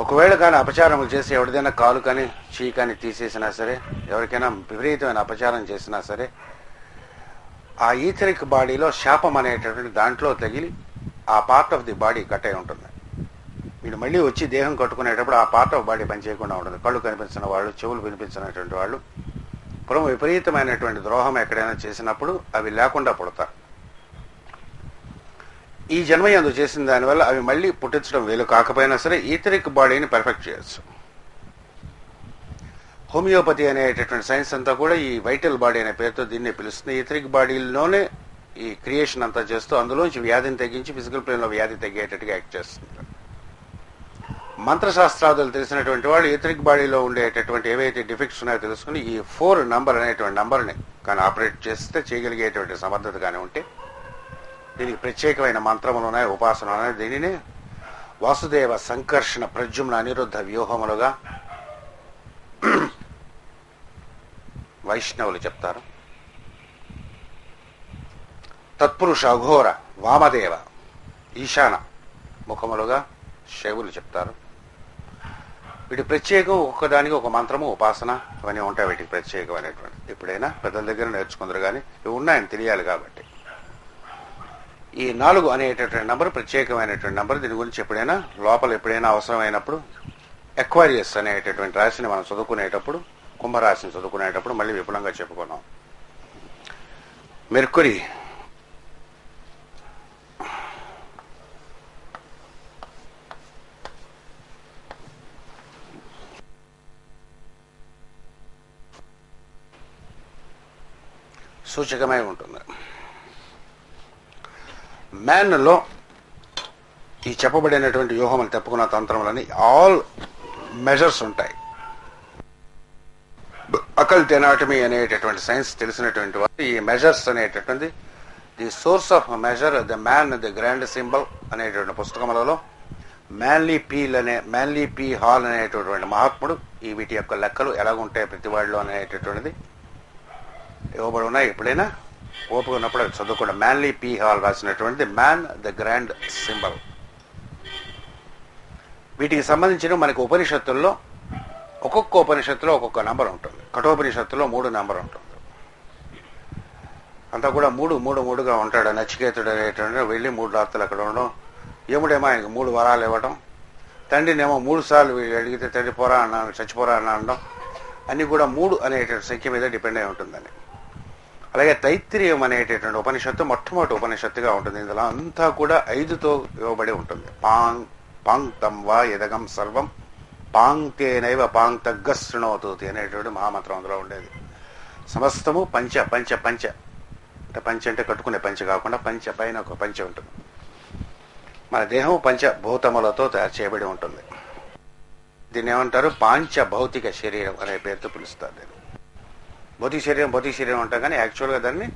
Speaker 1: ఒకవేళ కానీ అపచారం చేసి ఎవరిదైనా కాలు కానీ చెయ్యి కానీ తీసేసినా సరే, ఎవరికైనా విపరీతమైన అపచారం చేసినా సరే, ఆ ఈథరిక్ బాడీలో శాపం అనేటటువంటి దాంట్లో తగిలి ఆ part of the body cut అయి ఉంటుంది. వీడు మళ్ళీ వచ్చి దేహం కట్టుకునేటప్పుడు ఆ పార్ట్ ఆఫ్ బాడీ పనిచేయకుండా ఉంటుంది. కళ్ళు కనిపించిన వాళ్ళు, చెవులు వినిపించినటువంటి వాళ్ళు, పురం విపరీతమైనటువంటి ద్రోహం ఎక్కడైనా చేసినప్పుడు అవి లేకుండా పుడతారు. ఈ జన్మయందు చేసిన దానివల్ల అవి మళ్ళీ పుట్టించడం వీలు కాకపోయినా సరే ఈథరిక్ బాడీని పర్ఫెక్ట్ చేయొచ్చు. హోమియోపతి అనేటటువంటి సైన్స్ అంతా కూడా ఈ వైటల్ బాడీ అనే పేరుతో దీన్ని పిలుస్తుంది. ఈథరిక్ బాడీలోనే ఈ క్రియేషన్ అంతా చేస్తూ అందులోంచి వ్యాధిని తగ్గించి ఫిజికల్ ప్లేన్లో వ్యాధి తగ్గేటట్టుగా యాక్ట్ చేస్తుంది. మంత్రశాస్త్రాదులు తెలిసినటువంటి వాళ్ళు ఈథరిక్ బాడీలో ఉండేటటువంటి ఏవైతే డిఫెక్ట్స్ ఉన్నాయో తెలుసుకుని ఈ 4 నంబర్ అనేటువంటి నంబర్ని కానీ ఆపరేట్ చేస్తే చేయగలిగేటువంటి సమర్థత కానీ ఉంటే దీనికి ప్రత్యేకమైన మంత్రములు ఉన్నాయి, ఉపాసనలు ఉన్నాయి. దీనిని వాసుదేవ సంకర్షణ ప్రద్యుమ్న అనిరుద్ధ వ్యూహములుగా వైష్ణవులు చెప్తారు. తత్పురుష అఘోర వామదేవ ఈశాన ముఖములుగా శైవులు చెప్తారు. వీటి ప్రత్యేకం ఒక్కదానికి ఒక మంత్రము, ఉపాసన అవన్నీ ఉంటాయి వీటికి ప్రత్యేకమైనటువంటి. ఎప్పుడైనా పెద్దల దగ్గర నేర్చుకుందరు, కానీ ఇవి ఉన్నాయని తెలియాలి కాబట్టి. ఈ 4 అనేటటువంటి నంబర్ ప్రత్యేకమైనటువంటి నంబర్. దీని గురించి ఎప్పుడైనా లోపల ఎప్పుడైనా అవసరమైనప్పుడు ఎక్వారియస్ అనేటటువంటి రాశిని మనం చదువుకునేటప్పుడు, కుంభరాశిని చదువుకునేటప్పుడు మళ్ళీ విపులంగా చెప్పుకున్నాం. మెర్కురీ సూచకమై ఉంటుంది. మ్యాన్లో ఈ చెప్పబడినటువంటి వ్యూహములు తెప్పుకున్న తంత్రములని ఆల్ మెజర్స్ ఉంటాయి. అకల్ట్ ఎనాటమీ అనేటటువంటి సైన్స్ తెలిసినటువంటి వారు ఈ మెజర్స్ అనేటటువంటి the source of measure the man the grand symbol అనేటువంటి పుస్తకములలో మ్యాన్లీ పీ హాల్ అనేటటువంటి మహాత్ముడు ఈ వీటి యొక్క లెక్కలు ఎలాగుంటాయి ప్రతి వాడిలో అనేటటువంటిది ఇవ్వబడి ఉన్నాయి. ఎప్పుడైనా ఓపిక ఉన్నప్పుడు అది చదువుకోండి. మ్యాన్లీ పీ హాల్ రాసినటువంటి మ్యాన్ ద గ్రాండ్ సింబల్. వీటికి సంబంధించిన మనకి ఉపనిషత్తుల్లో ఒక్కొక్క ఉపనిషత్తులో ఒక్కొక్క నంబర్ ఉంటుంది. కఠోపనిషత్తులో 3 నంబర్ ఉంటుంది. అంతా కూడా 3 ఉంటాడు. నచికేతుడు అనేటువంటి వెళ్ళి 3 రాత్రులు అక్కడ ఉండడం, యముడేమో ఆయనకు 3 వరాలు ఇవ్వడం, తండ్రినేమో 3 సార్లు అడిగితే తండ్రి పోరా అన్నాను, చచ్చిపోరా అని అనడం, అన్నీ కూడా 3 అనేటువంటి సంఖ్య మీద డిపెండ్ అయి ఉంటుందని. అలాగే తైత్తిరీయం అనేటటువంటి ఉపనిషత్తు మొట్టమొదటి ఉపనిషత్తుగా ఉంటుంది. ఇందులో అంతా కూడా 5తో ఇవ్వబడి ఉంటుంది. పాంగ్ తం వా యదగం సర్వం పాంగ్ తేనైవ పాంగ్ తగ్గ శృణోతు అనేటువంటి మహామంత్రం అందులో ఉండేది. సమస్తము పంచ పంచ పంచ అంటే పంచె అంటే కట్టుకునే పంచె కాకుండా పంచె పైన ఒక పంచె ఉంటుంది. మన దేహం పంచభూతములతో తయారు చేయబడి ఉంటుంది. దీన్ని ఏమంటారు? పాంచభౌతిక శరీరం అనే పేరుతో పిలుస్తారు. దీన్ని భౌతిక శరీరం ఉంటాం, కానీ యాక్చువల్గా దాన్ని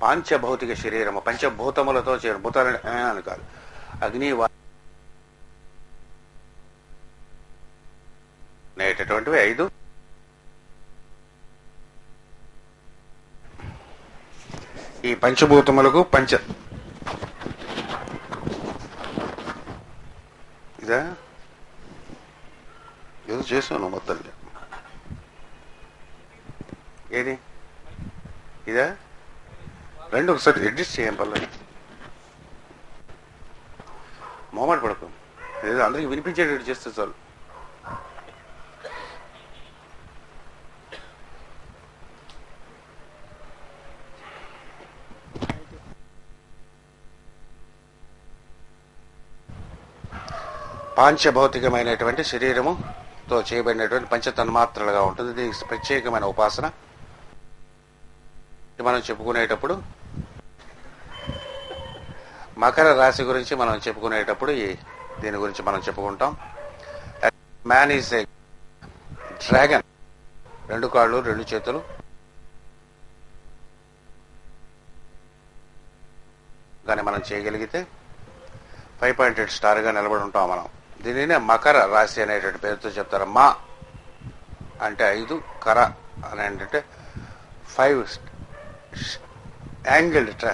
Speaker 1: పాంచభౌతిక శరీరము, పంచభూతములతో చేరు. భూతాలు అని కాదు, అగ్ని అనేటటువంటివి 5. ఈ పంచభూతములకు ఇదా ఏదో చేసాను మొత్తం. ఏది ఇదా? రెండు ఒకసారి అడ్జస్ట్ చేయం పర్లేదు, మొహమాట పడకు. ఏదో అందరికి వినిపించేటట్టు చేస్తే చాలు. పాంచభౌతికమైనటువంటి శరీరముతో చేయబడినటువంటి పంచతన్మాత్రలుగా ఉంటుంది. దీనికి ప్రత్యేకమైన ఉపాసన మనం చెప్పుకునేటప్పుడు, మకర రాశి గురించి మనం చెప్పుకునేటప్పుడు దీని గురించి మనం చెప్పుకుంటాం. మ్యాన్ ఈజ్ ఏ డ్రాగన్, 2 కాళ్ళు 2 చేతులు, కానీ మనం చేయగలిగితే 5 పాయింటెడ్ స్టార్గా నిలబడి ఉంటాం మనం. దీనినే మకర రాశి అనేటువంటి పేరుతో చెప్తారు. మా అంటే 5, కర అని అంటే 5 యాంగిల్డ్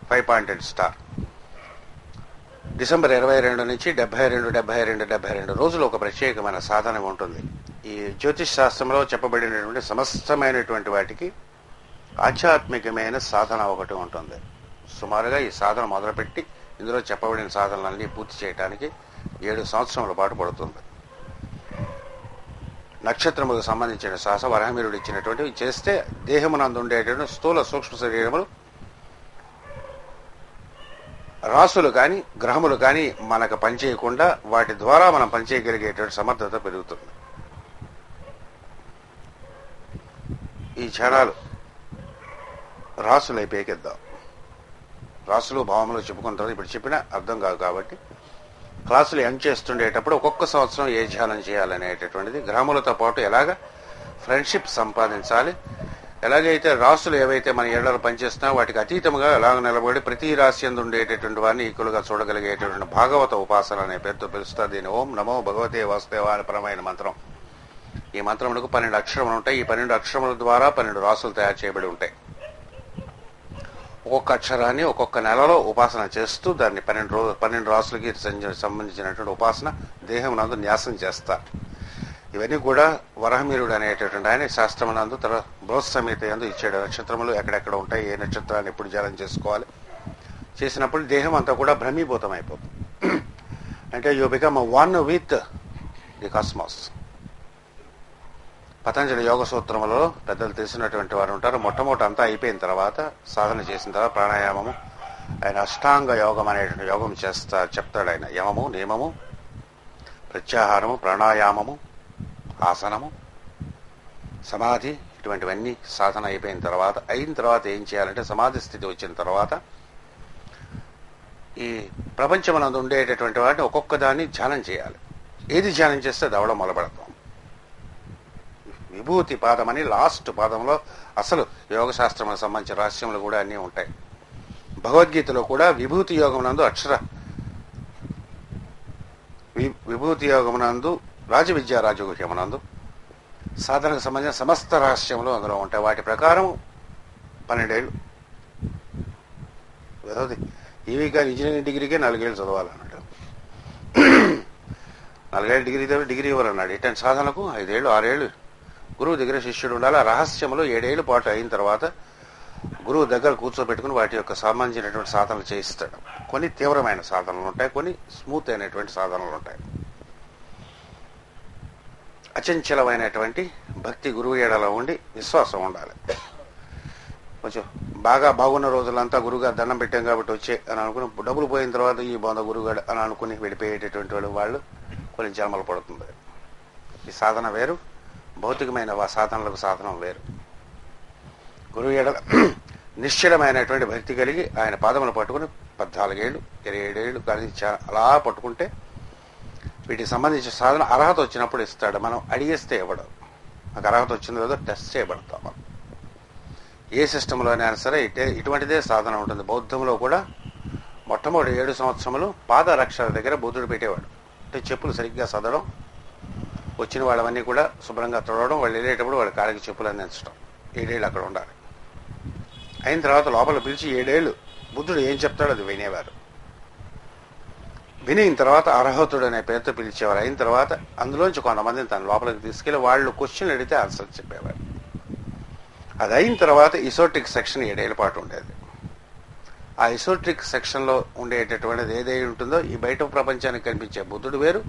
Speaker 1: 5 పాయింటెడ్ స్టార్. డిసెంబర్ 22 నుంచి 72 రోజులు ఒక ప్రత్యేకమైన సాధన ఉంటుంది. ఈ జ్యోతిష్ శాస్త్రంలో చెప్పబడినటువంటి సమస్తమైనటువంటి వాటికి ఆధ్యాత్మికమైన సాధన ఒకటి ఉంటుంది. సుమారుగా ఈ సాధన మొదలుపెట్టి ఇందులో చెప్పబడిన సాధనలన్నీ పూర్తి చేయడానికి 7 సంవత్సరముల పాటు పడుతుంది. నక్షత్రములకు సంబంధించిన శ్వాస వరాహమిరుడు ఇచ్చినటువంటివి చేస్తే దేహమునందు ఉండేటువంటి స్థూల సూక్ష్మ శరీరములు, రాసులు కానీ గ్రహములు కానీ మనకు పనిచేయకుండా వాటి ద్వారా మనం పనిచేయగలిగేటువంటి సమర్థత పెరుగుతుంది. ఈ క్షణాలు రాసులు అయిపోయేద్దాం. రాసులు భావములు చెప్పుకున్న తర్వాత ఇప్పుడు చెప్పినా అర్థం కాదు కాబట్టి క్లాసులు ఎండ్ చేస్తుండేటప్పుడు ఒక్కొక్క సంవత్సరం ఏ ధ్యానం చేయాలనేటటువంటిది, గ్రహములతో పాటు ఎలాగ ఫ్రెండ్షిప్ సంపాదించాలి, ఎలాగైతే రాసులు ఏవైతే మన ఏళ్లలో పనిచేస్తున్నా వాటికి అతీతంగా ఎలాగ నిలబడి ప్రతి రాశి యందు ఉండేటటువంటి వారిని ఈక్వల్గా చూడగలిగేటటువంటి భాగవత ఉపాసన అనే పేరుతో పిలుస్తారు. దీని ఓం నమో భగవతే వాసుదేవాయ పరమైన మంత్రం. ఈ మంత్రములకు 12 అక్షరములు ఉంటాయి. ఈ 12 అక్షరముల ద్వారా 12 రాసులు తయారు చేయబడి ఉంటాయి. ఒక్కొక్క అక్షరాన్ని ఒక్కొక్క నెలలో ఉపాసన చేస్తూ దాన్ని 12 రాసులకి సంబంధించినటువంటి ఉపాసన దేహం నందు న్యాసం చేస్తారు. ఇవన్నీ కూడా వరహమీరుడు అనేటటువంటి ఆయన శాస్త్రమునందు బృహత్ సమేత యందు ఇచ్చాడు. నక్షత్రములు ఎక్కడెక్కడ ఉంటాయి, ఏ నక్షత్రాన్ని ఎప్పుడు ధ్యానం చేసుకోవాలి, చేసినప్పుడు దేహం అంతా కూడా భ్రమీభూతం అయిపోతుంది. అంటే you become one with the cosmos. Patanjali యోగ సూత్రములలో పెద్దలు తెలిసినటువంటి వారు ఉంటారు. మొట్టమొదటి అంతా అయిపోయిన తర్వాత, సాధన చేసిన తర్వాత ప్రాణాయామము, ఆయన అష్టాంగ యోగం అనేటువంటి యోగం చెప్తాడు ఆయన. యమము, నియమము, ప్రత్యాహారము, ప్రాణాయామము, ఆసనము, సమాధి, ఇటువంటివన్నీ సాధన అయిన తర్వాత ఏం చేయాలంటే సమాధి స్థితి వచ్చిన తర్వాత ఈ ప్రపంచమనందు ఉండేటటువంటి వాటిని ఒక్కొక్క దాన్ని ధ్యానం చేయాలి. ఏది ధ్యానం చేస్తే దవడం మొదలుపెడతాం. విభూతి పాదం అని లాస్ట్ పాదంలో అసలు యోగ శాస్త్రములకు సంబంధించిన రహస్యములు కూడా అన్నీ ఉంటాయి. భగవద్గీతలో కూడా విభూతి యోగమునందు విభూతి యోగమునందు రాజవిద్యా రాజగుహ్యమునందు సాధనకు సంబంధించిన సమస్త రహస్యములు అందులో ఉంటాయి. వాటి ప్రకారం 12 ఏళ్ళు ఈవీ గారు ఇంజనీరింగ్ డిగ్రీకే 4 ఏళ్ళు చదవాలన్నాడు. 4 ఏళ్ళు డిగ్రీ ఇవ్వాలన్నాడు. ఇటువంటి సాధనకు 5 ఏళ్ళు 6 ఏళ్ళు గురువు దగ్గర శిష్యుడు ఉండాలి. ఆ రహస్యములు 7 ఏళ్ళ పాటు అయిన తర్వాత గురువు దగ్గర కూర్చోబెట్టుకుని వాటి యొక్క సంబంధించినటువంటి సాధనలు చేయిస్తాడు. కొన్ని తీవ్రమైన సాధనలు ఉంటాయి, కొన్ని స్మూత్ అయినటువంటి సాధనలు ఉంటాయి. అచంచలమైనటువంటి భక్తి గురువు ఏడలో ఉండి విశ్వాసం ఉండాలి. కొంచెం బాగున్న రోజులంతా గురువుగారు దండం పెట్టాం కాబట్టి వచ్చే అని అనుకుని డబ్బులు పోయిన తర్వాత ఈ బాధ గురువుగాడు అని అనుకుని వెళ్ళిపోయేటటువంటి వాళ్ళు కొన్ని జన్మలు పడుతుంది. ఈ సాధన వేరు, భౌతికమైన సాధనలకు సాధనం వేరు. గురువు ఏడల నిశ్చలమైనటువంటి భక్తి కలిగి ఆయన పాదములు పట్టుకుని 14 ఏళ్ళు 27 ఏళ్ళు కానీ అలా పట్టుకుంటే వీటికి సంబంధించిన సాధన అర్హత వచ్చినప్పుడు ఇస్తాడు. మనం అడిగేస్తే ఇవ్వడం. నాకు అర్హత వచ్చిందో లేదో టెస్ట్ చేయబడతాం. మనం ఏ సిస్టంలోనైనా సరే ఇటువంటిదే సాధన ఉంటుంది. బౌద్ధంలో కూడా మొట్టమొదటి 7 సంవత్సరములు పాదరక్షల దగ్గర బుద్ధుడు పెట్టేవాడు. అంటే చెప్పులు సరిగ్గా సదడం, వచ్చిన వాళ్ళవన్నీ కూడా శుభ్రంగా తొడవడం, వాళ్ళు వెళ్ళేటప్పుడు వాళ్ళ కాళ్ళకి చెప్పులు అందించడం. 7 ఏళ్ళు అక్కడ ఉండాలి. అయిన తర్వాత లోపల పిలిచి 7 ఏళ్ళు బుద్ధుడు ఏం చెప్తాడో అది వినేవారు. వినిన తర్వాత అర్హతుడు అనే పేరుతో పిలిచేవారు. అయిన తర్వాత అందులోంచి కొంతమందిని తన లోపలికి తీసుకెళ్లి వాళ్ళు క్వశ్చన్లు అడిగితే ఆన్సర్ చెప్పేవారు. అది అయిన తర్వాత ఇసోట్రిక్ సెక్షన్ 7 ఏళ్ల పాటు ఉండేది. ఆ ఇసోట్రిక్ సెక్షన్లో ఉండేటటువంటిది ఏదై ఉంటుందో ఈ బయట ప్రపంచానికి కనిపించే బుద్ధుడు వేరు,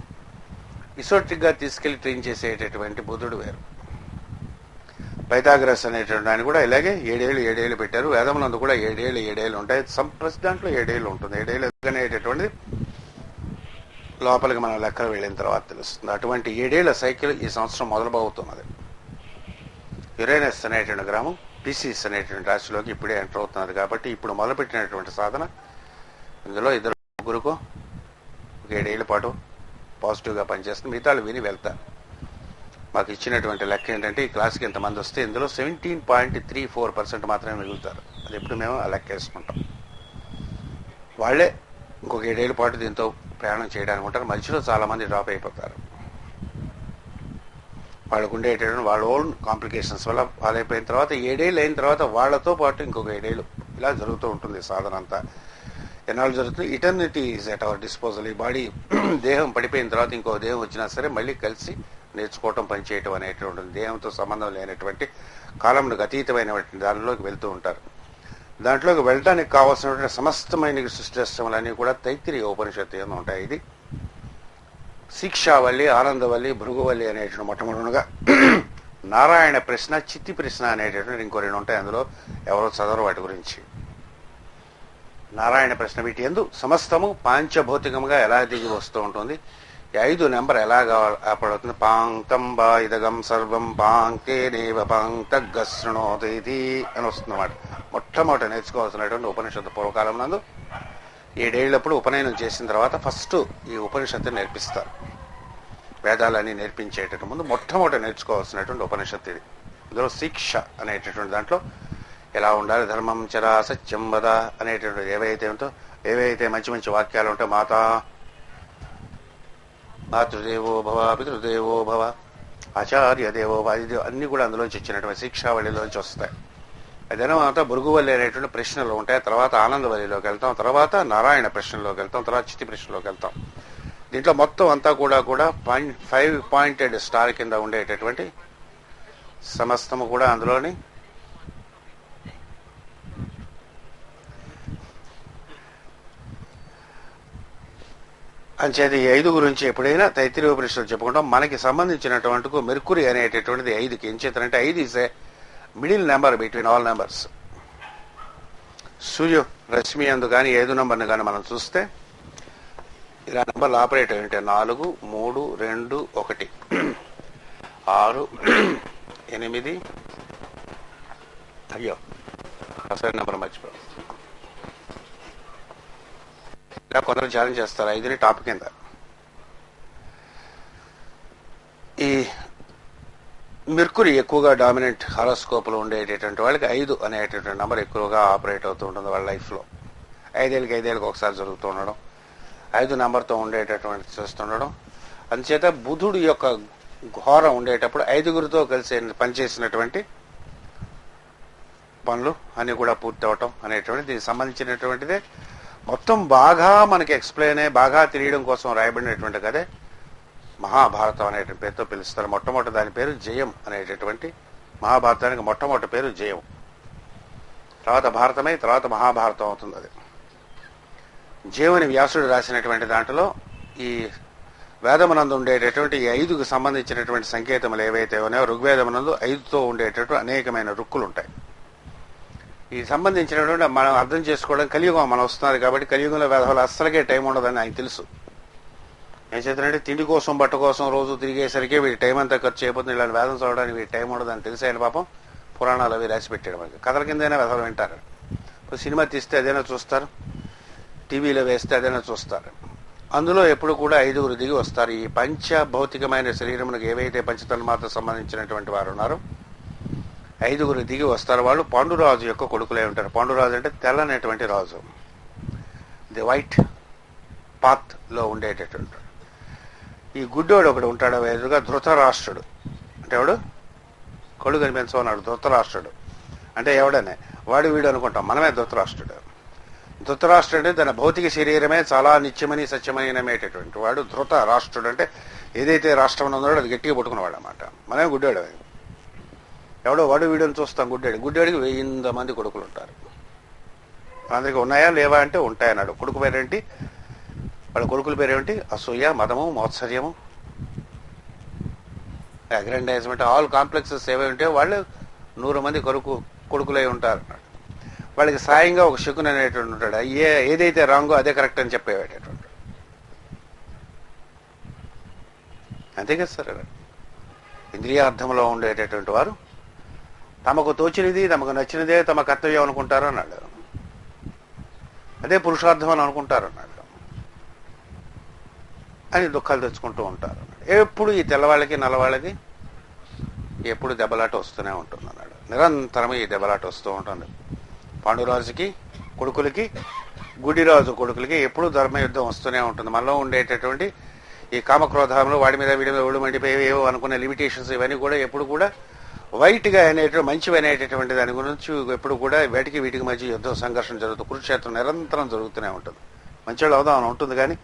Speaker 1: ఇసోట్రిక్గా తీసుకెళ్లి ట్రైన్ చేసేటటువంటి బుద్ధుడు వేరు. పైథాగరస్ అనేటువంటి ఆయన కూడా ఇలాగే 7 ఏళ్ళు పెట్టారు. వేదములందు కూడా 7 ఏళ్ళు ఉంటాయి. ప్రతి దాంట్లో 7 ఏళ్ళు ఉంటుంది. 7 ఏళ్ళు అనేటటువంటిది లోపలికి మనం లెక్కలు వెళ్ళిన తర్వాత తెలుస్తుంది. అటువంటి 7 ఏళ్ల సైకిల్ ఈ సంవత్సరం మొదలుపోతున్నది. యురేనస్ అనేటువంటి గ్రహం పిసిస్ అనేటువంటి రాశిలోకి ఇప్పుడే ఎంటర్ అవుతున్నది. కాబట్టి ఇప్పుడు మొదలుపెట్టినటువంటి సాధన ఇందులో 2-3 ఒక 7 ఏళ్ల పాటు పాజిటివ్గా పనిచేస్తుంది. మిగతాలు విని వెళ్తారు. మాకు ఇచ్చినటువంటి లెక్క ఏంటంటే ఈ క్లాస్కి ఎంతమంది వస్తే ఇందులో 17.34% మాత్రమే మిగులుతారు. అది ఎప్పుడు మేము ఆ లెక్క వేసుకుంటాం. వాళ్ళే ఇంకొక 7 ఏళ్ల పాటు దీంతో ప్రయాణం చేయడానికి ఉంటారు. మధ్యలో చాలామంది డ్రాప్ అయిపోతారు. వాళ్ళకు ఉండేటటువంటి వాళ్ళ ఓన్ కాంప్లికేషన్స్ వల్ల వాళ్ళు అయిపోయిన తర్వాత 7 ఏళ్ళు అయిన తర్వాత వాళ్ళతో పాటు ఇంకొక 7 ఏళ్ళు ఇలా జరుగుతూ ఉంటుంది సాధన అంతా. ఎన్నాళ్ళు జరుగుతుంది? Eternity is at our disposal. ఈ బాడీ దేహం పడిపోయిన తర్వాత ఇంకో దేహం వచ్చినా సరే మళ్ళీ కలిసి నేర్చుకోవటం, పనిచేయటం అనేటువంటి దేహంతో సంబంధం లేనటువంటి కాలంలో అతీతమైనటువంటి దానిలోకి వెళ్తూ ఉంటారు. దాంట్లోకి వెళ్ళడానికి కావాల్సినటువంటి సమస్తమైన సృష్టిష్టములన్నీ కూడా తైత్తిరీయ ఉపనిషత్తు ఏమో ఉంటాయి. ఇది శిక్షావల్లి, ఆనందవల్లి, భృగువల్లి అనేటువంటి మొట్టమొదటిగా నారాయణ ప్రశ్న, చిత్తి ప్రశ్న అనేటటువంటి ఇంకో 2 ఉంటాయి. అందులో ఎవరో చదవరు వాటి గురించి. నారాయణ ప్రశ్న వీటి యందు సమస్తము పాంచభౌతికంగా ఎలా దిగి వస్తూ ఉంటుంది, 5 నెంబర్ ఎలా ఏర్పడుతుంది. పాంక్తం బా ఇదగం సర్వం పాంకే నేవ పాంక్తగ్గ శృణోతి అని వస్తుందన్నమాట. మొట్టమొదటి నేర్చుకోవాల్సినటువంటి ఉపనిషత్తు పూర్వకాలం నందు 7 ఏళ్ళప్పుడు ఉపనయనం చేసిన తర్వాత ఫస్ట్ ఈ ఉపనిషత్తుని నేర్పిస్తారు. వేదాలన్నీ నేర్పించేటటువంటి ముందు మొట్టమొదటి నేర్చుకోవాల్సినటువంటి ఉపనిషత్తు ఇది. ఇందులో శిక్ష అనేటటువంటి దాంట్లో ఎలా ఉండాలి, ధర్మం చరా సత్యం వద అనేటటువంటి ఏవైతే మంచి మంచి వాక్యాలు ఉంటాయి, మాతృదేవో భవ, పితృదేవో భవ, ఆచార్య దేవో భవ, అన్ని కూడా అందులోంచి వచ్చినటువంటి శిక్షావళిలోంచి వస్తాయి. అదేనంతా భృగువల్లి అనేటువంటి ప్రశ్నలు ఉంటాయి. తర్వాత ఆనందవల్లిలోకి వెళ్తాం, తర్వాత నారాయణ ప్రశ్నలోకి వెళ్తాం, తర్వాత చిత్తి ప్రశ్నలోకి వెళ్తాం. దీంట్లో మొత్తం అంతా కూడా 5 పాయింటెడ్ స్టార్ కింద ఉండేటటువంటి సమస్తము కూడా అందులోని అంచేది ఈ 5 గురించి ఎప్పుడైనా తైత్తిరీయ ఉపనిషత్తులు చెప్పుకుంటాం. మనకి సంబంధించినటువంటి మెర్కురీ అనేటటువంటిది 5కి ఏం చేతనంటే 5 is a middle number between all numbers. సూర్య రశ్మి అందు కానీ 5 నెంబర్ని కానీ మనం చూస్తే ఇలా నెంబర్లు ఆపరేట్ అయ్యి 4, 3, 2, 1, 6, 8. అయ్యో అసలు నెంబర్ మర్చిపోయాం. ఇలా కొందరు ఛాలెంజ్ చేస్తారు 5ని టాప్ కింద. ఈ మెర్కురీ ఎక్కువగా డామినెంట్ హారోస్కోప్లో ఉండేటటువంటి వాళ్ళకి 5 అనేటటువంటి నెంబర్ ఎక్కువగా ఆపరేట్ అవుతూ ఉంటుంది వాళ్ళ లైఫ్లో. 5 ఏళ్ళకి ఒకసారి జరుగుతూ ఉండడం, 5 నెంబర్తో ఉండేటటువంటి చూస్తుండడం. అందుచేత బుధుడు యొక్క ఘోరం ఉండేటప్పుడు 5గురితో కలిసి పనిచేసినటువంటి పనులు అన్నీ కూడా పూర్తి అవటం అనేటువంటి దీనికి సంబంధించినటువంటిదే మొత్తం బాగా మనకి ఎక్స్ప్లెయిన్ అయ్యి బాగా తెలియడం కోసం రాయబడినటువంటి కదే మహాభారతం అనేటువంటి పేరుతో పిలుస్తారు. మొట్టమొదటి దాని పేరు జయం అనేటటువంటి మహాభారతానికి మొట్టమొదటి పేరు జయం. తర్వాత భారతమై తర్వాత మహాభారతం అవుతుంది. అది జయమని వ్యాసుడు రాసినటువంటి దాంట్లో ఈ వేదమునందు ఉండేటటువంటి ఈ 5కు సంబంధించినటువంటి సంకేతములు ఏవైతే ఉన్నాయో ఋగ్వేదమునందు 5తో ఉండేటటువంటి అనేకమైన రుక్కులు ఉంటాయి. ఈ సంబంధించినటువంటి మనం అర్థం చేసుకోవడం కలియుగం మనం వస్తున్నారు కాబట్టి కలియుగంలో వేదాలు అస్సలకే టైం ఉండదని ఆయన తెలుసు. ఏం చేద్దానంటే తిండి కోసం బట్ట కోసం రోజు తిరిగేసరికి వీడి టైం అంతా ఖర్చు అయిపోతుంది, ఇలాంటి వేదం చదవడానికి వీడి టైం ఉండదని తెలిసి ఆయన పాపం పురాణాలు అవి రాసి పెట్టాడు. మనకి కథల కిందైనా వేదాలు వింటారు. సినిమా తీస్తే అదైనా చూస్తారు, టీవీలో వేస్తే అదైనా చూస్తారు. అందులో ఎప్పుడు కూడా 5గురు దిగి వస్తారు. ఈ పంచభౌతికమైన శరీరమునకు ఏవైతే పంచతన్మాత్రకు సంబంధించినటువంటి వారు ఉన్నారో 5గురు దిగి వస్తారు. వాళ్ళు పాండురాజు యొక్క కొడుకులై ఉంటారు. పాండురాజు అంటే తెల్లనటువంటి రాజు, ది వైట్ పాత్ లో ఉండేటటువంటి. ఈ గుడ్డోడు ఒకడు ఉంటాడు ఎదురుగా, ధృతరాష్ట్రుడు. అంటే ఎవడు? కళ్ళు కనిపించమన్నాడు. ధృతరాష్ట్రుడు అంటే ఎవడనే వాడు వీడు అనుకుంటాం, మనమే ధృతరాష్ట్రుడు. ధృతరాష్ట్రుడు అంటే తన భౌతిక శరీరమే చాలా నిత్యమని సత్యమని నమ్మేటటువంటి వాడు ధృతరాష్ట్రుడు. అంటే ఏదైతే రాష్ట్రం ఉందో అది గట్టిగా పట్టుకున్నవాడు అన్నమాట. మనమే గుడ్డాడు. ఎవడో వాడు వీడిని చూస్తాం. గుడ్డాడికి 1000 మంది కొడుకులు ఉంటారు. అందరికి ఉన్నాయా లేవా అంటే ఉంటాయన్నాడు. కొడుకు పేరేంటి? వాళ్ళ కొడుకుల పేరేమిటి? అసూయ, మదము, మోత్సర్యము, అగ్రెండైజ్మెంట్, ఆల్ కాంప్లెక్సెస్ ఏవై ఉంటే వాళ్ళు 100 మంది కొడుకులై ఉంటారు అన్నాడు. వాళ్ళకి సాయంగా ఒక శకుని అనేటువంటి ఉంటాడు. ఏదైతే రాంగో అదే కరెక్ట్ అని చెప్పేటటువంటి. అంతే కదా సార్. ఇంద్రియార్థంలో ఉండేటటువంటి వారు తమకు తోచినది, తమకు నచ్చినదే తమ కర్తవ్యం అనుకుంటారు అన్నాడు. అదే పురుషార్థం అని అనుకుంటారు అన్నాడు. అని దుఃఖాలు తెచ్చుకుంటూ ఉంటారు. ఎప్పుడు ఈ తెల్లవాళ్ళకి నల్లవాళ్ళకి ఎప్పుడు దెబ్బలాట వస్తూనే ఉంటుంది అన్నాడు. నిరంతరం ఈ దెబ్బలాట వస్తూ ఉంటుంది. పాండురాజుకి కొడుకులకి, గుడిరాజు కొడుకులకి ఎప్పుడు ధర్మయుద్ధం వస్తూనే ఉంటుంది. మనలో ఉండేటటువంటి ఈ కామక్రోధాలు, వాడి మీద వీడి మీద ఒళ్ళు మండిపోయేవో అనుకునే లిమిటేషన్స్ ఇవన్నీ కూడా ఎప్పుడు కూడా వైట్గా అనేటువంటి మంచివి అనేటటువంటి దాని గురించి ఎప్పుడు కూడా వీటికి మధ్య యుద్ధం, సంఘర్షణ జరుగుతుంది. కురుక్షేత్రం నిరంతరం జరుగుతూనే ఉంటుంది. మంచివాళ్ళు అవుదామని ఉంటుంది, కానీ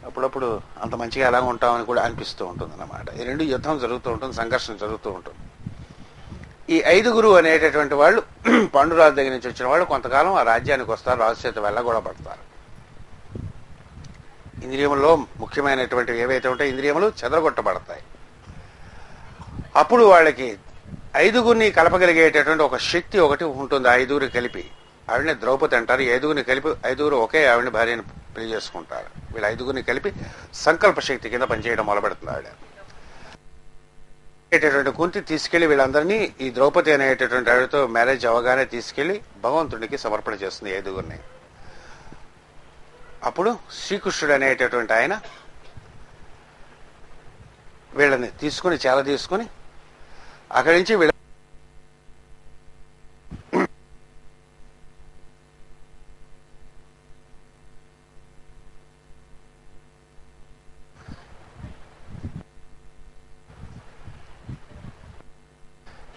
Speaker 1: అప్పుడప్పుడు అంత మంచిగా ఎలాగ ఉంటామని కూడా అనిపిస్తూ ఉంటుంది అన్నమాట. ఈ రెండు యుద్ధం జరుగుతూ ఉంటుంది, సంఘర్షణ జరుగుతూ ఉంటుంది. ఈ 5గురు అనేటటువంటి వాళ్ళు పాండురాజు దగ్గర నుంచి వచ్చిన వాళ్ళు కొంతకాలం ఆ రాజ్యానికి వస్తారు. రాజు చేత వెళ్ళ పడతారు. ఇంద్రియముల్లో ముఖ్యమైనటువంటి ఏవైతే ఉంటాయో ఇంద్రియములు చెదరగొట్టబడతాయి. అప్పుడు వాళ్ళకి 5గురిని కలపగలిగేటటువంటి ఒక శక్తి ఒకటి ఉంటుంది. 5గురు కలిపి ఆవిడని ద్రౌపది అంటారు. 5గురిని కలిపి 5గురు ఒకే ఆవిడని భార్యను పెళ్లి చేసుకుంటారు. వీళ్ళు 5గురిని కలిపి సంకల్ప శక్తి కింద పనిచేయడం మొదలుపెడుతుంది ఆవిడ. కుంతి తీసుకెళ్లి వీళ్ళందరినీ ఈ ద్రౌపది అనేటటువంటి ఆవిడతో మ్యారేజ్ అవగానే తీసుకెళ్లి భగవంతుడికి సమర్పణ చేస్తుంది 5గురిని. అప్పుడు శ్రీకృష్ణుడు అనేటటువంటి ఆయన వీళ్ళని తీసుకుని తీసుకుని అక్కడి నుంచి వీళ్ళ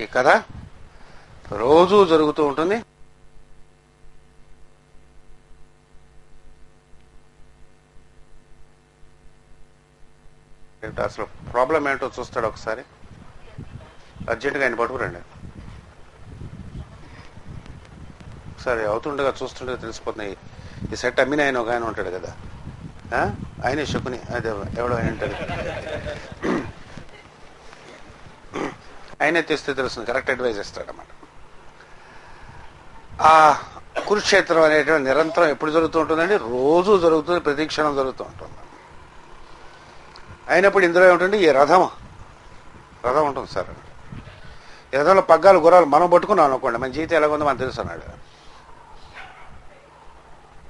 Speaker 1: ఈ కథ రోజూ జరుగుతూ ఉంటుంది. అసలు ప్రాబ్లం ఏంటో చూస్తాడు ఒకసారి. అర్జెంటుగా ఆయన పట్టుకురండి. ఒకసారి అవుతుండగా చూస్తుండగా తెలిసిపోతున్నాయి. ఈ సెట్ అమ్మిన ఆయన ఒక ఆయన ఉంటాడు కదా, ఆయనే శకుని, అదే ఎవడో ఆయన ఉంటాడు, ఆయనే తెస్తే తెలుస్తుంది, కరెక్ట్ అడ్వైజ్ ఇస్తాడన్నమాట. ఆ కురుక్షేత్రం అనేటువంటి నిరంతరం ఎప్పుడు జరుగుతూ ఉంటుందండి? రోజు జరుగుతుంది, ప్రతి క్షణం జరుగుతూ ఉంటుంది. అయినప్పుడు ఇందులో ఏమిటండి? ఈ రథం ఉంటుంది సార్. ఈ రథంలో పగ్గాలు గుర్రాలు మనం పట్టుకున్నాం అనుకోండి, మన జీవితం ఎలాగుందో మనకు తెలుసు అన్నాడు.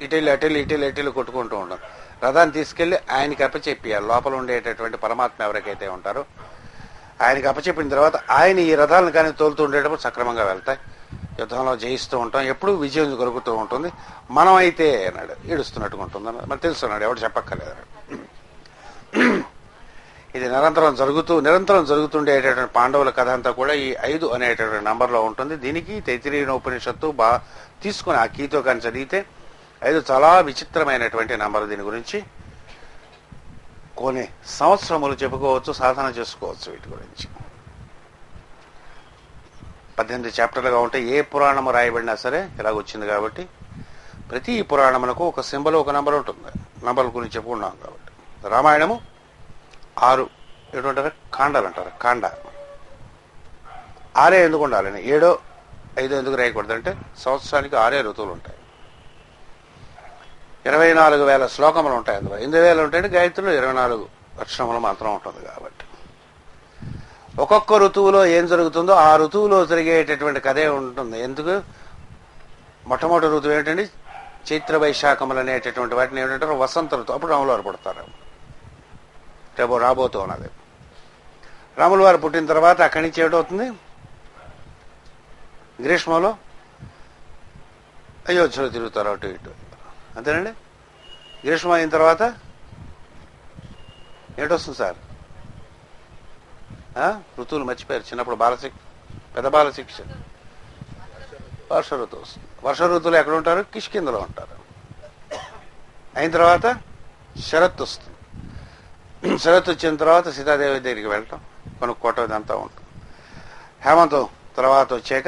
Speaker 1: ఇటెళ్ళు కొట్టుకుంటూ ఉంటాం. రథాన్ని తీసుకెళ్లి ఆయనకి అప్పచెప్పియాలి. లోపల ఉండేటటువంటి పరమాత్మ ఎవరికైతే ఉంటారో ఆయనకి అప్పచెప్పిన తర్వాత ఆయన ఈ రథాలను కానీ తోలుతూ ఉండేటప్పుడు సక్రమంగా వెళ్తాయి. యుద్ధంలో జయిస్తూ ఉంటాం, ఎప్పుడు విజయం కలుగుతూ ఉంటుంది. మనం అయితే అన్నాడు ఏడుస్తున్నట్టుగా ఉంటుంది అన్నాడు. మనకు తెలుసు అన్నాడు, ఎవడు చెప్పక్కర్లేదు. ఇది నిరంతరం జరుగుతుండేటటువంటి పాండవుల కథ అంతా కూడా ఈ 5 అనేటటువంటి నంబర్లో ఉంటుంది. దీనికి తైత్తిరీయ ఉపనిషత్తు తీసుకుని ఆ కీతో కానీ చదివితే 5 చాలా విచిత్రమైనటువంటి నంబర్. దీని గురించి కొన్ని సంవత్సరములు చెప్పుకోవచ్చు, సాధన చేసుకోవచ్చు. వీటి గురించి 18 చాప్టర్లుగా ఉంటే ఏ పురాణము రాయబడినా సరే ఇలాగొచ్చింది. కాబట్టి ప్రతి పురాణమునకు ఒక సింబల్, ఒక నంబర్ ఉంటుంది. నంబర్ల గురించి చెప్పుకున్నాం కాబట్టి రామాయణము 6 ఏమంటారు? కాండాలు అంటారు. కాండ 6 ఎందుకు ఉండాలని, 7, 5 ఎందుకు రాయకూడదు అంటే సంవత్సరానికి 6 ఋతువులు ఉంటాయి. 24,000 శ్లోకములు ఉంటాయి. అందులో 8,000 ఉంటాయంటే గాయత్రిలో 24 అక్షరములు మాత్రం ఉంటుంది. కాబట్టి ఒక్కొక్క ఋతువులో ఏం జరుగుతుందో ఆ ఋతువులో జరిగేటటువంటి కథే ఉంటుంది. ఎందుకు మొట్టమొదటి ఋతువు ఏమిటండి? చైత్ర వైశాఖములు అనేటటువంటి వాటిని ఏమిటంటారు? వసంత ఋతువు. అప్పుడు రాముల వారు పుడతారు. రేపు రాబోతూ ఉన్నది. రాముల వారు పుట్టిన తర్వాత అక్కడి నుంచి ఏమిటవుతుంది? గ్రీష్మంలో అయోధ్యలో తిరుగుతారు అటు ఇటు. అంతేనండి. గ్రీష్మం అయిన తర్వాత ఏటొస్తుంది సార్? ఋతువులు మర్చిపోయారు చిన్నప్పుడు. పెద్ద బాలశిక్ష వర్ష ఋతువు వస్తుంది. వర్ష ఋతువులు ఎక్కడ ఉంటారు? కిష్కిందలో ఉంటారు. అయిన తర్వాత శరత్ వస్తుంది. శరత్ వచ్చిన తర్వాత సీతాదేవి దగ్గరికి వెళ్ళటం, కొనుక్కోవటం, ఇదంతా ఉంటుంది. హేమంతం తర్వాత వచ్చాక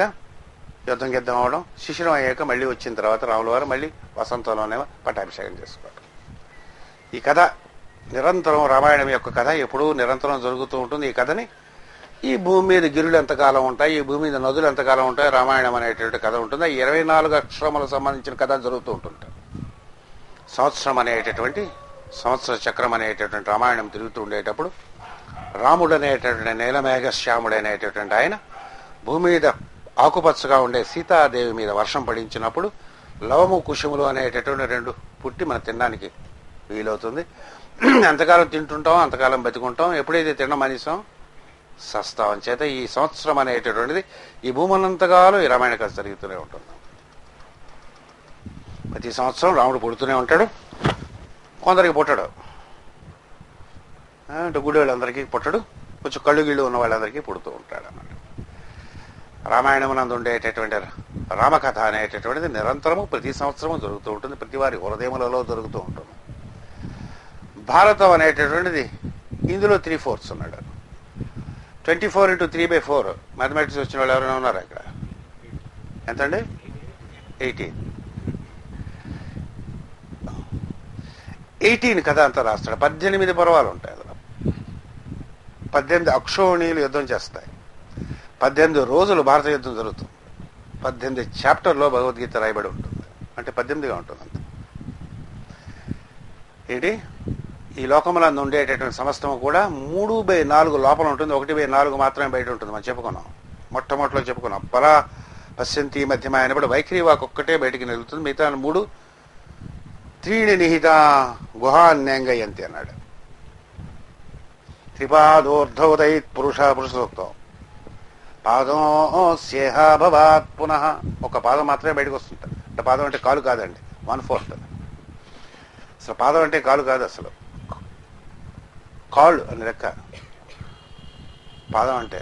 Speaker 1: యుద్ధం అవడం, శిశిరం అయ్యాక మళ్ళీ వచ్చిన తర్వాత రాముల వారు మళ్ళీ వసంతంలోనే పట్టాభిషేకం చేసుకోవడం. ఈ కథ నిరంతరం, రామాయణం యొక్క కథ ఎప్పుడూ నిరంతరం జరుగుతూ ఉంటుంది. ఈ కథని ఈ భూమి మీద గిరులు ఎంతకాలం ఉంటాయి, ఈ భూమి మీద నదులు ఎంతకాలం ఉంటాయి, రామాయణం అనేటువంటి కథ ఉంటుంది. 24 అక్షరములకు సంబంధించిన కథ జరుగుతూ ఉంటుంది. సంవత్సరం అనేటటువంటి సంవత్సర చక్రం అనేటటువంటి రామాయణం తిరుగుతూ ఉండేటప్పుడు రాముడు అనేటటువంటి నీలమేఘ శ్యాముడు అనేటటువంటి ఆయన భూమి మీద ఆకుపచ్చగా ఉండే సీతాదేవి మీద వర్షం పడించినప్పుడు లవము కుశములు అనేటటువంటి 2 పుట్టి మనం తినడానికి వీలవుతుంది. ఎంతకాలం తింటుంటాం అంతకాలం బతికుంటాం. ఎప్పుడైతే తినడం మానేసాం సస్తాం. చేత ఈ సంవత్సరం అనేటటువంటిది ఈ భూమనంతకాలం ఈ రామాయణ కథ జరుగుతూనే ఉంటుంది. ప్రతి సంవత్సరం రాముడు పుడుతూనే ఉంటాడు. కొందరికి పుట్టడు, అంటే గుడి వాళ్ళందరికీ పుట్టడు, కొంచెం కళ్ళు గిళ్ళు ఉన్న వాళ్ళందరికీ పుడుతూ ఉంటాడు అన్నమాట. రామాయణమునందు ఉండేటటువంటి రామకథ అనేటటువంటిది నిరంతరము ప్రతి సంవత్సరము జరుగుతూ ఉంటుంది. ప్రతి వారి హృదయములలో జరుగుతూ ఉంటుంది. భారతం అనేటటువంటిది ఇందులో 3/4 ఉన్నాడు. 24 × 3/4 మ్యాథమెటిక్స్ వచ్చిన వాళ్ళు ఎవరైనా ఉన్నారా ఇక్కడ? ఎంతండి? 18 కథ అంతా రాస్తాడు. 18 పర్వాలు ఉంటాయి. అందులో 18 అక్షోణీలు యుద్ధం చేస్తాయి. 18 రోజులు భారత యుద్ధం జరుగుతుంది. 18 చాప్టర్లో భగవద్గీత రాయబడి ఉంటుంది. అంటే 18గా ఉంటుంది అంత. ఏంటి? ఈ లోకములందు ఉండేటటువంటి సమస్తము కూడా 3/4 లోపల ఉంటుంది, 1/4 మాత్రమే బయట ఉంటుంది. మనం చెప్పుకున్నాం, మొట్టమొదటిలో చెప్పుకున్నాం. పరా పశ్యంతి మధ్యమ అయినప్పుడు వైఖరి వాక్ ఒక్కటే బయటికి నిలుతుంది. మిగతా 3 త్రీణి నిహిత గుహాన్యంగయంతి అన్నాడు. త్రిపాదోర్ధోదై పురుష సూక్తం. పాదం స్యేహ భవాత్ పునః. ఒక పాదం మాత్రమే బయటకు వస్తుంటారు. అంటే పాదం అంటే కాలు కాదండి, 1/4. అసలు పాదం అంటే కాలు కాదు, అసలు కాళ్ళు అని లెక్క. పాదం అంటే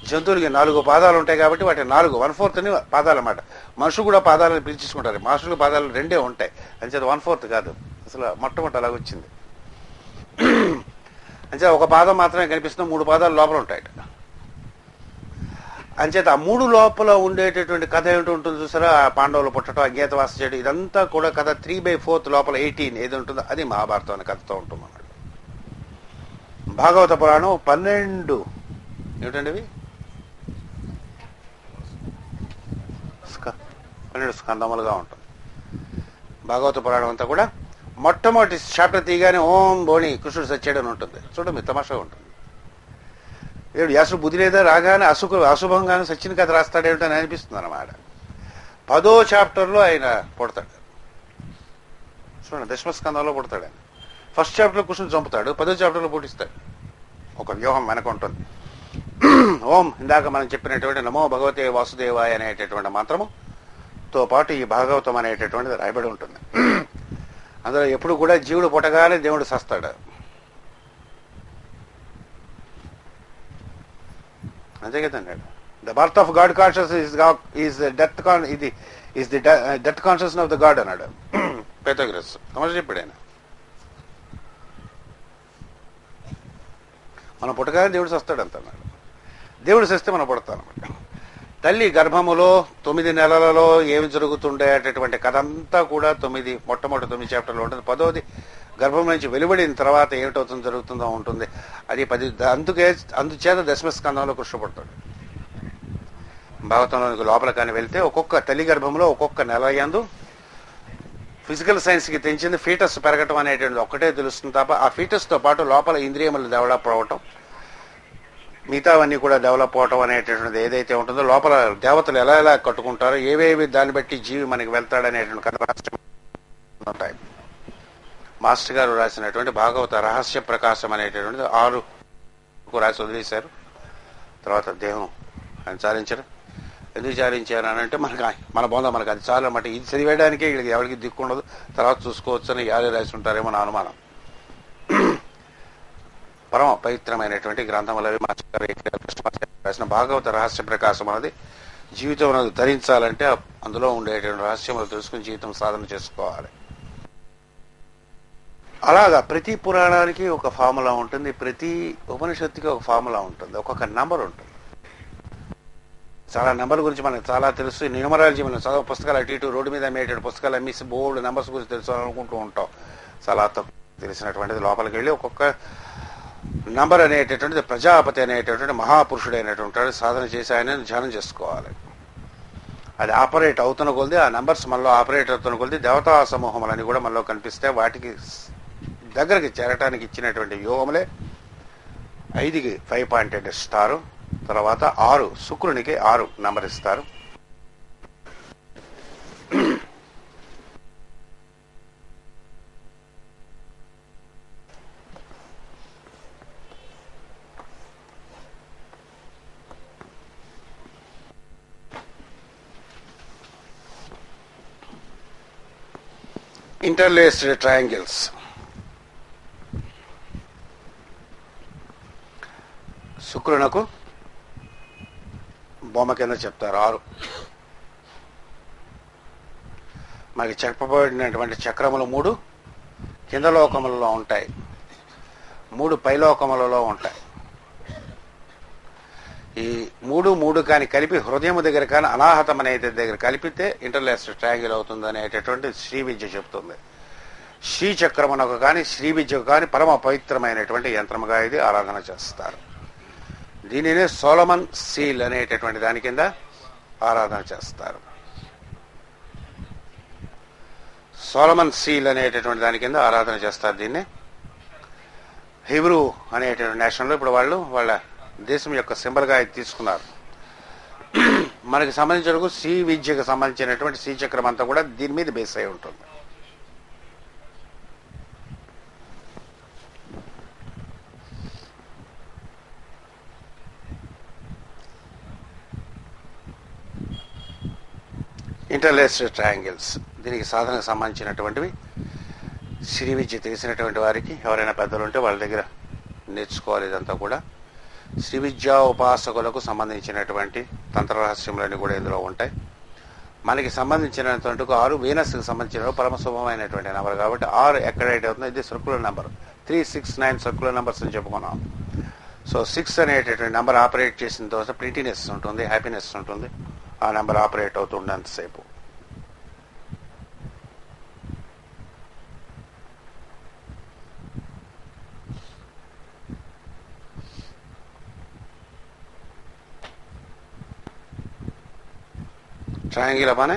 Speaker 1: జంతువులకి 4 పాదాలు ఉంటాయి కాబట్టి వాటి 1/4 అని పాదాలు అన్నమాట. మనుషులు కూడా పాదాలను పిలిచేసుకుంటారు. మనుషులకు పాదాలు 2 ఉంటాయి, అంచేత 1/4 కాదు. అసలు మొట్టమొదటి అలాగ వచ్చింది. అంచేత ఒక పాదం మాత్రమే కనిపిస్తుంది, 3 పాదాలు లోపల ఉంటాయి. అంచేత ఆ 3 లోపల ఉండేటటువంటి కథ ఏమిటి ఉంటుంది చూసారా? పాండవులు పుట్టడం, అజ్ఞాతవాస చేయడం, ఇదంతా కూడా కథ 3/4 లోపల 18 ఏది ఉంటుందో అది మహాభారతం అనే కథతో ఉంటుంది అన్నాడు. భాగవత పురాణం 12 ఏమిటండి ఇవి? 12 స్కందములుగా ఉంటుంది. భాగవత పురాణం అంతా కూడా మొట్టమొదటి చాప్టర్ తీయగానే ఓం బోణి కృష్ణుడు సచ్చాడు అని ఉంటుంది. చూడండి, తమాషగా ఉంటుంది. ఏడు యాసుడు బుద్ధి లేదా, రాగానే అశుభంగానే సచిన కథ రాస్తాడేమిటని అనిపిస్తుంది అన్నమాట. 10వ చాప్టర్లో ఆయన పుడతాడు. చూడండి, దశమస్కందంలో పుడతాడు ఆయన. ఫస్ట్ చాప్టర్లో కృష్ణుడు చంపుతాడు, 10వ చాప్టర్లో పుట్టిస్తాడు. ఒక వ్యూహం వెనక ఉంటుంది. ఓం ఇందాక మనం చెప్పినటువంటి నమో భగవతే వాసుదేవాయ అనేటటువంటి మంత్రముతో పాటు ఈ భాగవతం అనేటటువంటిది రాయబడి ఉంటుంది. అందులో ఎప్పుడు కూడా జీవుడు పుట్టగానే దేవుడు సస్తాడు. అంతే కదండి. The birth of God conscious is the death conscious of the God అన్నాడు పైథాగరస్. తమాషా చెప్పాడు ఆయన. మనం పుట్టగానే దేవుడు సస్తాడు అంత అన్నాడు. దేవుడు సస్తే మనం పుడతామన్నమాట. తల్లి గర్భములో 9 నెలలలో ఏమి జరుగుతుండేటటువంటి కథ అంతా కూడా మొట్టమొదటి 9 చాప్టర్లో ఉంటుంది. 10వది గర్భం నుంచి వెలువడిన తర్వాత ఏమిటవుతుందో జరుగుతుందో ఉంటుంది. అది 10. అందుచేత దశమస్కందంలో కృష్ణ పుడతాడు. భాగవతంలోనికి లోపల కానీ వెళ్తే ఒక్కొక్క తల్లి గర్భంలో ఒక్కొక్క నెల యందు ఫిజికల్ సైన్స్కి తెంచింది ఫీటస్ పెరగటం అనేటువంటిది ఒక్కటే తెలుస్తుంది తప్ప ఆ ఫీటస్తో పాటు లోపల ఇంద్రియములు డెవలప్ అవ్వటం, మిగతావన్నీ కూడా డెవలప్ అవటం అనేటటువంటిది ఏదైతే ఉంటుందో, లోపల దేవతలు ఎలా ఎలా కట్టుకుంటారో, ఏవేవి దాన్ని బట్టి జీవి మనకి వెళ్తాడనేటువంటి కథ ఉంటాయి. మాస్టర్ గారు రాసినటువంటి భాగవత రహస్య ప్రకాశం అనేటటువంటిది 6 రాసి వదిలేశారు. తర్వాత దేహం ఆయన చాలించారు. ఎందుకు చాలించారు అని అంటే మన బొంద మనకు అది చాలు అన్నమాట. ఇది చదివేయడానికే వీళ్ళకి ఎవరికి దిక్కుండదు, తర్వాత చూసుకోవచ్చు అని యాదే రాసి ఉంటారేమో నా అనుమానం. పరమ పవిత్రమైనటువంటి గ్రంథములు అవి మాస్టర్ గారు రాసిన భాగవత రహస్య ప్రకాశం అనేది జీవితం అనేది ధరించాలంటే అందులో ఉండేటువంటి రహస్యములు తెలుసుకుని జీవితం సాధన చేసుకోవాలి. అలాగా ప్రతి పురాణానికి ఒక ఫార్ములా ఉంటుంది, ప్రతి ఉపనిషత్తుకి ఒక ఫార్ములా ఉంటుంది, ఒక్కొక్క నంబర్ ఉంటుంది. చాలా నెంబర్ గురించి మనకు చాలా తెలుసు. న్యూమరాలజీ మనం చదువు పుస్తకాలు అటు ఇటు రోడ్డు మీద అమ్మేటువంటి పుస్తకాలు అమ్మేసి బోల్డ్ నెంబర్స్ గురించి తెలుసు అనుకుంటూ ఉంటాం. చాలా తక్కువ తెలిసినటువంటిది లోపలికి వెళ్ళి ఒక్కొక్క నంబర్ అనేటటువంటిది ప్రజాపతి అనేటటువంటి మహాపురుషుడైనటువంటి సాధన చేసి ఆయన ధ్యానం చేసుకోవాలి. అది ఆపరేట్ అవుతున్న కొలిది, ఆ నంబర్స్ మనలో ఆపరేట్ అవుతున్న కొలిది దేవతా సమూహములని కూడా మనలో కనిపిస్తే వాటికి దగ్గరికి చేరటానికి ఇచ్చినటువంటి యోగములే 5కి 5 పాయింటెడ్ ఇస్తారు. తర్వాత 6 శుక్రునికి 6 నంబర్ ఇస్తారు. Interlaced triangles. శుక్రునకు బొమ్మ కింద చెప్తారు 6. మనకి చెప్పబడినటువంటి చక్రములు 3 కింద లోకములలో ఉంటాయి, 3 పైలోకములలో ఉంటాయి. ఈ 3 కానీ కలిపి హృదయం దగ్గర కానీ అనాహతం అనే దగ్గర కలిపితే ఇంటర్లేస్డ్ ట్రయాంగిల్ అవుతుంది అనేటటువంటి శ్రీ విద్య చెప్తుంది. శ్రీ చక్రమునకు కానీ శ్రీ విద్యకు కానీ పరమ పవిత్రమైనటువంటి యంత్రముగా ఇది ఆరాధన చేస్తారు. దీనినే సోలమన్ సీల్ అనేటటువంటి దాని కింద ఆరాధన చేస్తారు. సోలమన్ సీల్ అనేటటువంటి దాని కింద ఆరాధన చేస్తారు. దీన్ని హిబ్రూ అనేటటువంటి నేషనల్లో ఇప్పుడు వాళ్ళు వాళ్ళ దేశం యొక్క సింబల్గా ఇది తీసుకున్నారు. మనకి సంబంధించిన శ్రీ విద్యకు సంబంధించినటువంటి శ్రీచక్రం అంతా కూడా దీని మీద బేస్ అయి ఉంటుంది. ఇంటర్లేస్డ్ ట్రయాంగిల్స్ దీనికి సాధనకు సంబంధించినటువంటివి శ్రీ విద్య తెలిసినటువంటి వారికి ఎవరైనా పెద్దలు ఉంటే వాళ్ళ దగ్గర నేర్చుకోవాలి. ఇదంతా కూడా శ్రీ విద్యా ఉపాసకులకు సంబంధించినటువంటి తంత్ర రహస్యములన్నీ కూడా ఇందులో ఉంటాయి. మనకి సంబంధించినటువంటి 6 వీనస్కి సంబంధించిన పరమశుభమైనటువంటి నెంబర్ కాబట్టి 6 ఎక్కడైతే అవుతుందో ఇది సర్కులర్ నెంబర్. 3, 6, 9 సర్కులర్ నెంబర్స్ అని చెప్పుకున్నాం. సో 6 అనేటటువంటి నెంబర్ ఆపరేట్ చేసిన తర్వాత ప్రిటీనెస్ ఉంటుంది, హ్యాపీనెస్ ఉంటుంది. ఆ నెంబర్ ఆపరేట్ అవుతుండేంతసేపు ట్రయాంగిల్ అనే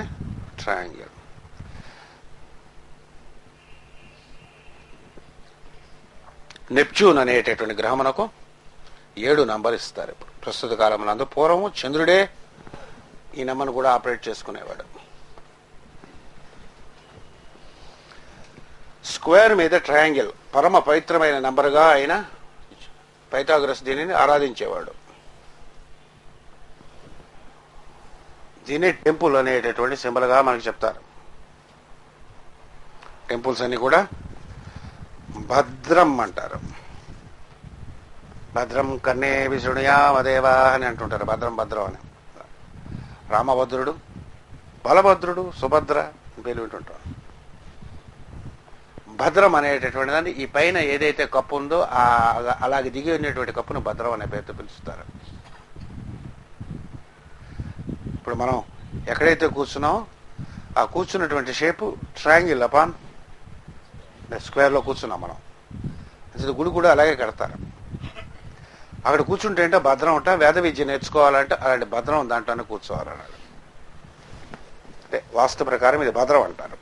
Speaker 1: ట్రయాంగిల్. నెప్ట్యూన్ అనేటటువంటి గ్రహమునకు 7 నంబర్ ఇస్తారు. ఇప్పుడు ప్రస్తుత కాలంలో పూర్వము చంద్రుడే ఈ నెంబర్ను కూడా ఆపరేట్ చేసుకునేవాడు. స్క్వేర్ మీద ట్రయాంగిల్ పరమ పవిత్రమైన నంబర్గా ఆయన పైథాగరస్ దీనిని ఆరాధించేవాడు. దీన్ని టెంపుల్ అనేటటువంటి సింబల్గా మనకి చెప్తారు. టెంపుల్స్ అన్ని కూడా భద్రం అంటారు. భద్రం కన్నే విశృణుయా మదేవా అని అంటుంటారు. భద్రం భద్రం అని. రామభద్రుడు, బలభద్రుడు, సుభద్ర పేరు వింటుంటారు. భద్రం అనేటటువంటి దాన్ని ఈ పైన ఏదైతే కప్పు ఉందో అలాగే దిగి ఉన్నటువంటి కప్పును భద్రం అనే పేరుతో పిలుస్తారు. ఇప్పుడు మనం ఎక్కడైతే కూర్చున్నామో ఆ కూర్చున్నటువంటి షేపు ట్రయాంగిల్ అపాన్ స్క్వేర్లో కూర్చున్నాం మనం. అసలు గుడి కూడా అలాగే కడతారు. అక్కడ కూర్చుంటే అంటే భద్రం ఉంటా, వేద విద్య నేర్చుకోవాలంటే అలాంటి భద్రం దాంట్లోనే కూర్చోవాలన్నాడు. అంటే వాస్తు ప్రకారం ఇది భద్రం అంటారు.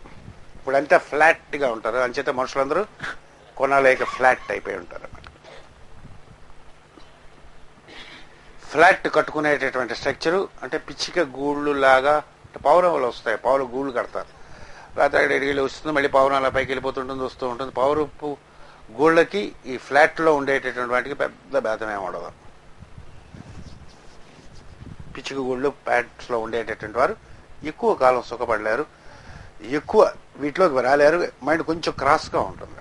Speaker 1: ఇప్పుడు అంతా ఫ్లాట్గా ఉంటారు, అంచేత మనుషులందరూ కొనాలేక ఫ్లాట్ అయిపోయి ఉంటారు. ఫ్లాట్ కట్టుకునేటటువంటి స్ట్రక్చరు, అంటే పిచ్చిక గూళ్ళు లాగా పౌరములు వస్తాయి, పౌరు గూళ్ళు కడతారు. రాత్రి అక్కడ ఎడిగిళ్ళు వస్తుంది, మళ్ళీ పౌరం అలా పైకి వెళ్ళిపోతుంటుంది, వస్తూ ఉంటుంది. పౌరపు గూళ్ళకి ఈ ఫ్లాట్లో ఉండేటటువంటి వాటికి పెద్ద భేదమేమి ఉండదు. పిచ్చిక గూళ్ళు ప్యాట్స్లో ఉండేటటువంటి వారు ఎక్కువ కాలం సుఖపడలేరు, ఎక్కువ వీటిలోకి రాలేరు. మైండ్ కొంచెం క్రాస్గా ఉంటుంది.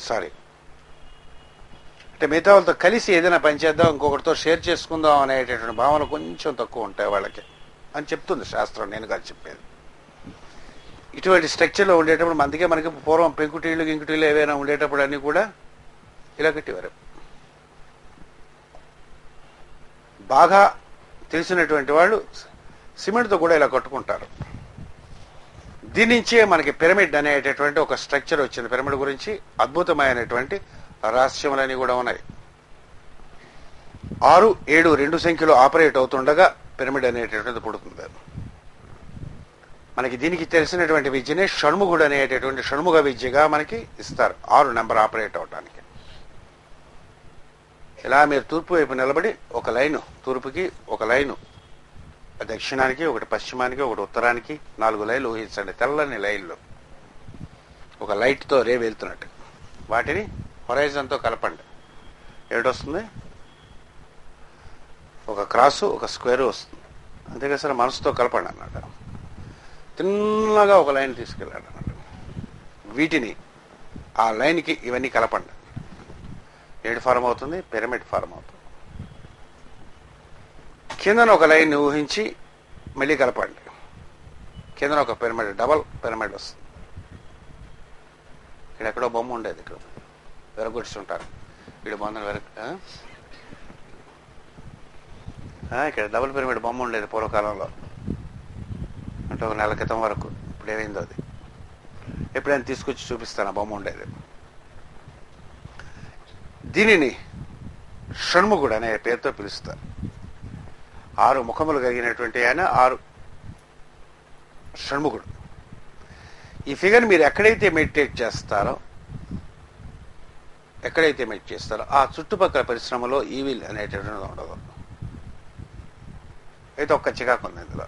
Speaker 1: సారీ, అంటే మిగతా వాళ్ళతో కలిసి ఏదైనా పని చేద్దాం, ఇంకొకరితో షేర్ చేసుకుందాం అనేటటువంటి భావన కొంచెం తక్కువ ఉంటాయి వాళ్ళకి అని చెప్తుంది శాస్త్రం, నేను కాదు చెప్పేది. ఇటువంటి స్ట్రక్చర్లో ఉండేటప్పుడు అందుకే మనకి పూర్వం పెంకుటీళ్ళు గింకుటీళ్ళు ఏవైనా ఉండేటప్పుడు అన్నీ కూడా ఇలా కట్టేవారు. బాగా తెలిసినటువంటి వాళ్ళు సిమెంట్తో కూడా ఇలా కట్టుకుంటారు. దీని నుంచే మనకి పిరమిడ్ అనేటటువంటి ఒక స్ట్రక్చర్ వచ్చింది. పిరమిడ్ గురించి అద్భుతమైనటువంటి రహస్యములన్నీ కూడా ఉన్నాయి. 6, 7 2 సంఖ్యలో ఆపరేట్ అవుతుండగా పిరమిడ్ అనేటటువంటిది పుడుతుంది. మనకి దీనికి తెలిసినటువంటి విద్యనే షణ్ముఖుడు అనేటటువంటి షణ్ముఖ విద్యగా మనకి ఇస్తారు, 6 నెంబర్ ఆపరేట్ అవడానికి. ఇలా మీరు తూర్పు వైపు నిలబడి ఒక లైను, తూర్పుకి ఒక లైను, దక్షిణానికి ఒకటి, పశ్చిమానికి ఒకటి, ఉత్తరానికి 4 లైన్లు ఊహించండి, తెల్లని లైన్లు ఒక లైట్తో రే వెళ్తున్నట్టు. వాటిని హొరైజన్తో కలపండి. ఏటొస్తుంది? ఒక క్రాసు, ఒక స్క్వేరు వస్తుంది. అంతేగా సార్, మనసుతో కలపండి అన్నమాట. తిన్నగా ఒక లైన్ తీసుకెళ్ళాడు అన్నమాట. వీటిని ఆ లైన్కి ఇవన్నీ కలపండి. ఏడు ఫార్మ్ అవుతుంది, పిరమిడ్ ఫార్మ్ అవుతుంది. కిందన ఒక లైన్ ఊహించి మళ్ళీ కలపండి. కిందన ఒక పిరమిడ్, డబల్ పిరమిడ్ వస్తుంది. ఇక్కడ ఎక్కడో బొమ్మ ఉండేది, ఇక్కడ వెరగొచ్చుంటారు వీడు బొమ్మను ఇక్కడ డబుల్ పిరమిడ్ బొమ్మ ఉండేది పూర్వకాలంలో, అంటే ఒక నెల క్రితం వరకు. ఇప్పుడు ఏమైందో అది, ఎప్పుడైనా తీసుకొచ్చి చూపిస్తాను. ఆ బొమ్మ ఉండేది. దీనిని షణ్ముఖుడు అనే పేరుతో పిలుస్తారు. 6 ముఖములు కలిగినటువంటి ఆయన 6 షణ్ముఖుడు. ఈ ఫిగర్ మీరు ఎక్కడైతే మెడిటేట్ చేస్తారో ఆ చుట్టుపక్కల పరిశ్రమలో ఈవిల్ అనేటటువంటిది ఉండదు. అయితే ఒక్క చికాకు ఉంది ఇందులో.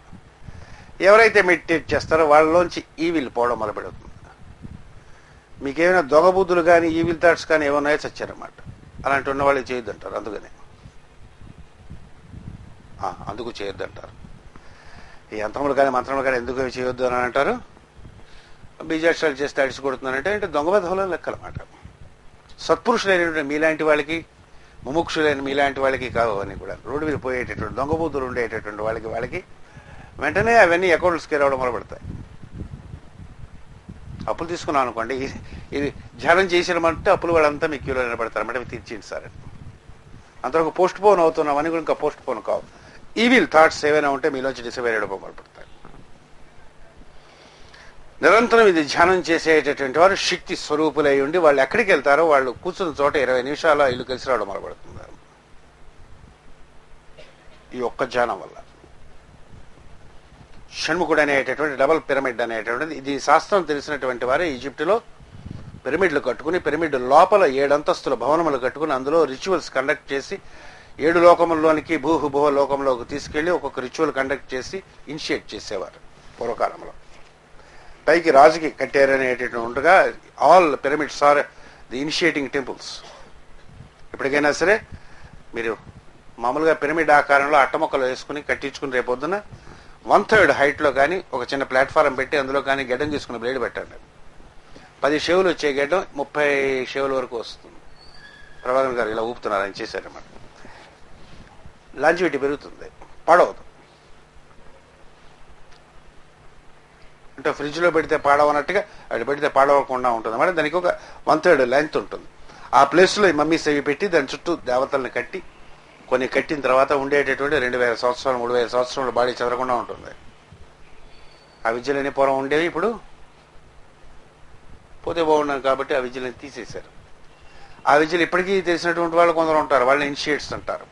Speaker 1: ఎవరైతే మెడిటేట్ చేస్తారో వాళ్ళలోంచి ఈవిల్ పోవడం మొదలుపెడుతుంది. మీకేమైనా దొంగబుద్ధులు కానీ ఈవిల్ థాట్స్ కానీ ఏమన్నాయో చచ్చారన్నమాట. అలాంటి ఉన్న వాళ్ళు చేయొద్దంటారు. అందుకు చేయొద్దంటారు. ఈ యంత్రములు కానీ మంత్రములు కానీ ఎందుకు చేయొద్దు అని అంటారు? బీజాక్షరాలు చేస్తే అడిచి కొడుతున్నారంటే అంటే దొంగబద్ధంలో లెక్కలన్నమాట. సత్పురుషులైనటువంటి మీలాంటి వాళ్ళకి, ముముక్షులైన మీలాంటి వాళ్ళకి కావు అవన్నీ కూడా. రోడ్డు మీద పోయేటటువంటి దొంగబుద్ధులు ఉండేటటువంటి వాళ్ళకి వెంటనే అవన్నీ అకౌంట్స్కి రావడం మొదలుపెడతాయి. అప్పులు తీసుకున్నాం అనుకోండి, ఇది ధ్యానం చేసినమంటే అప్పులు వాళ్ళంతా మీ క్యూలో నిలబడతారు అంటే తీర్చింది సార్. అంతవరకు పోస్ట్ పోన్ అవుతున్నామని కూడా ఇంకా పోస్ట్ పోన్ కావు. ఈవిల్ థాట్స్ ఏవైనా ఉంటే మీలోంచి డిసపేర్ అవ్వడం మొదలుపెడతాయి. నిరంతరం ఇది ధ్యానం చేసేటటువంటి వారు శక్తి స్వరూపులై ఉండి వాళ్ళు ఎక్కడికి వెళ్తారో వాళ్ళు కూర్చున్న చోట 20 నిమిషాల్లో ఇల్లు కలిసి రావడం మొదలుపెడుతున్నారు ఈ ఒక్క ధ్యానం వల్ల. షణ్ముఖుడు అనేటటువంటి డబల్ పిరమిడ్ అనేటటువంటిది, ఇది శాస్త్రం తెలిసినటువంటి వారే ఈజిప్టులో పిరమిడ్లు కట్టుకుని, పిరమిడ్ లోపల 7 అంతస్తుల భవనములు కట్టుకుని అందులో రిచువల్స్ కండక్ట్ చేసి 7 లోకముల్లోనికి భూహ లోకంలోకి తీసుకెళ్లి ఒక్కొక్క రిచువల్ కండక్ట్ చేసి ఇనిషియేట్ చేసేవారు పూర్వకాలంలో. పైకి రాజుకి కట్టారనేటటువంటి ఉండగా all pyramids are the initiating temples. ఎప్పటికైనా సరే మీరు మామూలుగా పిరమిడ్ ఆకారంలో అట్టమొక్కలు వేసుకుని కట్టించుకుని రేపొద్దున 1/3 హైట్లో కానీ ఒక చిన్న ప్లాట్ఫారం పెట్టి అందులో కానీ గడ్డం తీసుకుని బ్లేడ్ పెట్టండి. 10 షేవులు వచ్చే గడ్డం 30 షేవుల వరకు వస్తుంది. ప్రభాకర్ గారు ఇలా ఊపుతున్నారు, ఆయన చేశారన్నమాట. లాంజివిటీ పెరుగుతుంది, పాడవదు. అంటే ఫ్రిడ్జ్లో పెడితే పాడవనట్టుగా అది పెడితే పాడవకుండా ఉంటుంది అన్నమాట. దానికి ఒక 1/3 లెంత్ ఉంటుంది. ఆ ప్లేస్లో ఈ మమ్మీస్ అవి పెట్టి దాని చుట్టూ దేవతల్ని కట్టి కొన్ని కట్టిన తర్వాత ఉండేటటువంటి 2000 సంవత్సరాలు 3000 సంవత్సరాలు బాడీ చెదరకుండా ఉంటుంది. ఆ విద్యలన్నీ పూర్వం ఉండేవి, ఇప్పుడు పోతే బాగున్నాను కాబట్టి ఆ విద్యలను తీసేశారు. ఆ విద్యలు ఇప్పటికీ తెలిసినటువంటి వాళ్ళు కొందరు ఉంటారు, వాళ్ళని ఇనిషియేట్స్ అంటారు.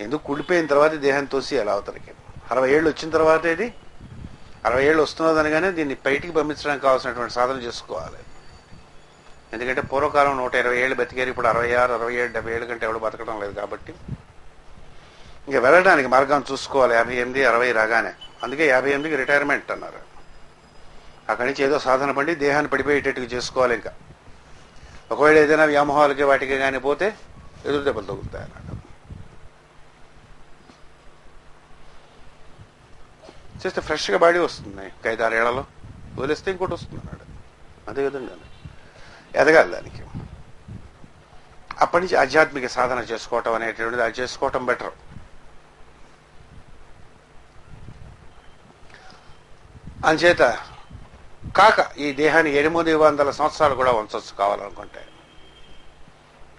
Speaker 1: ఎందుకు కుడిపోయిన తర్వాత దేహం తోసి అలా అవతలకి 60 ఏళ్ళు వచ్చిన తర్వాత ఇది 60 ఏళ్ళు వస్తున్నదనగానే దీన్ని బయటికి పంపించడానికి కావాల్సినటువంటి సాధన చేసుకోవాలి. ఎందుకంటే పూర్వకాలం 120 ఏళ్ళు బతికారు, ఇప్పుడు 66, 67, 70 ఏళ్ళ కంటే ఎవరు బతకడం లేదు. కాబట్టి ఇంకా వెళ్ళడానికి మార్గం చూసుకోవాలి. 58, 60 రాగానే. అందుకే 58కి రిటైర్మెంట్ అన్నారు. అక్కడి నుంచి ఏదో సాధన పడి దేహాన్ని పడిపోయేటట్టుగా చేసుకోవాలి. ఇంకా ఒకవేళ ఏదైనా వ్యామోహాలకి వాటికి కానీ పోతే ఎదురు దెబ్బలు తగులుతాయి అన్నాడు. చేస్తే ఫ్రెష్గా బాడీ వస్తుంది. 5-6 ఏళ్లలో వదిలేస్తే ఇంకోటి వస్తుంది అన్నాడు. అదేవిధంగా ఎదగాలి దానికి. అప్పటి నుంచి ఆధ్యాత్మిక సాధన చేసుకోవటం అనేటువంటిది, అది చేసుకోవటం బెటర్. అంచేత కాక ఈ దేహాన్ని 800 సంవత్సరాలు కూడా ఉంచవచ్చు కావాలనుకుంటే.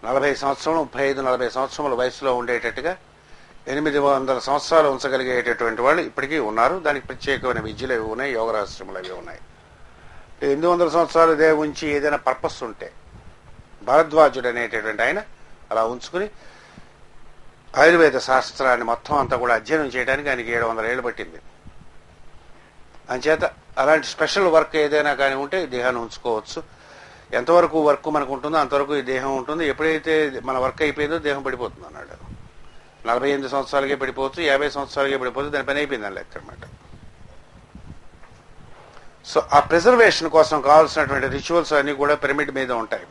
Speaker 1: 40 సంవత్సరం, 35-40 సంవత్సరముల వయసులో ఉండేటట్టుగా 800 సంవత్సరాలు ఉంచగలిగేటటువంటి వాళ్ళు ఇప్పటికీ ఉన్నారు. దానికి ప్రత్యేకమైన విద్యలు అవి ఉన్నాయి, యోగరాశ్రములు అవి ఉన్నాయి. 800 సంవత్సరాలు ఇదే ఉంచి ఏదైనా పర్పస్ ఉంటే, భరద్వాజుడు అనేటటువంటి ఆయన అలా ఉంచుకుని ఆయుర్వేద శాస్త్రాన్ని మొత్తం అంతా కూడా అధ్యయనం చేయడానికి ఆయనకి 700 ఏళ్ళు పట్టింది. అంచేత అలాంటి స్పెషల్ వర్క్ ఏదైనా కానీ ఉంటే దేహాన్ని ఉంచుకోవచ్చు. ఎంతవరకు వర్క్ మనకు ఉంటుందో అంతవరకు ఈ దేహం ఉంటుంది. ఎప్పుడైతే మన వర్క్ అయిపోయిందో దేహం పడిపోతుంది అన్నాడు. 48 సంవత్సరాలకే పడిపోవచ్చు, 50 సంవత్సరాలకే పడిపోవచ్చు, దాని పని అయిపోయిందని లెక్క అనమాట. సో ఆ ప్రిజర్వేషన్ కోసం కావాల్సినటువంటి రిచువల్స్ అన్నీ కూడా పిరమిడ్ మీద ఉంటాయి.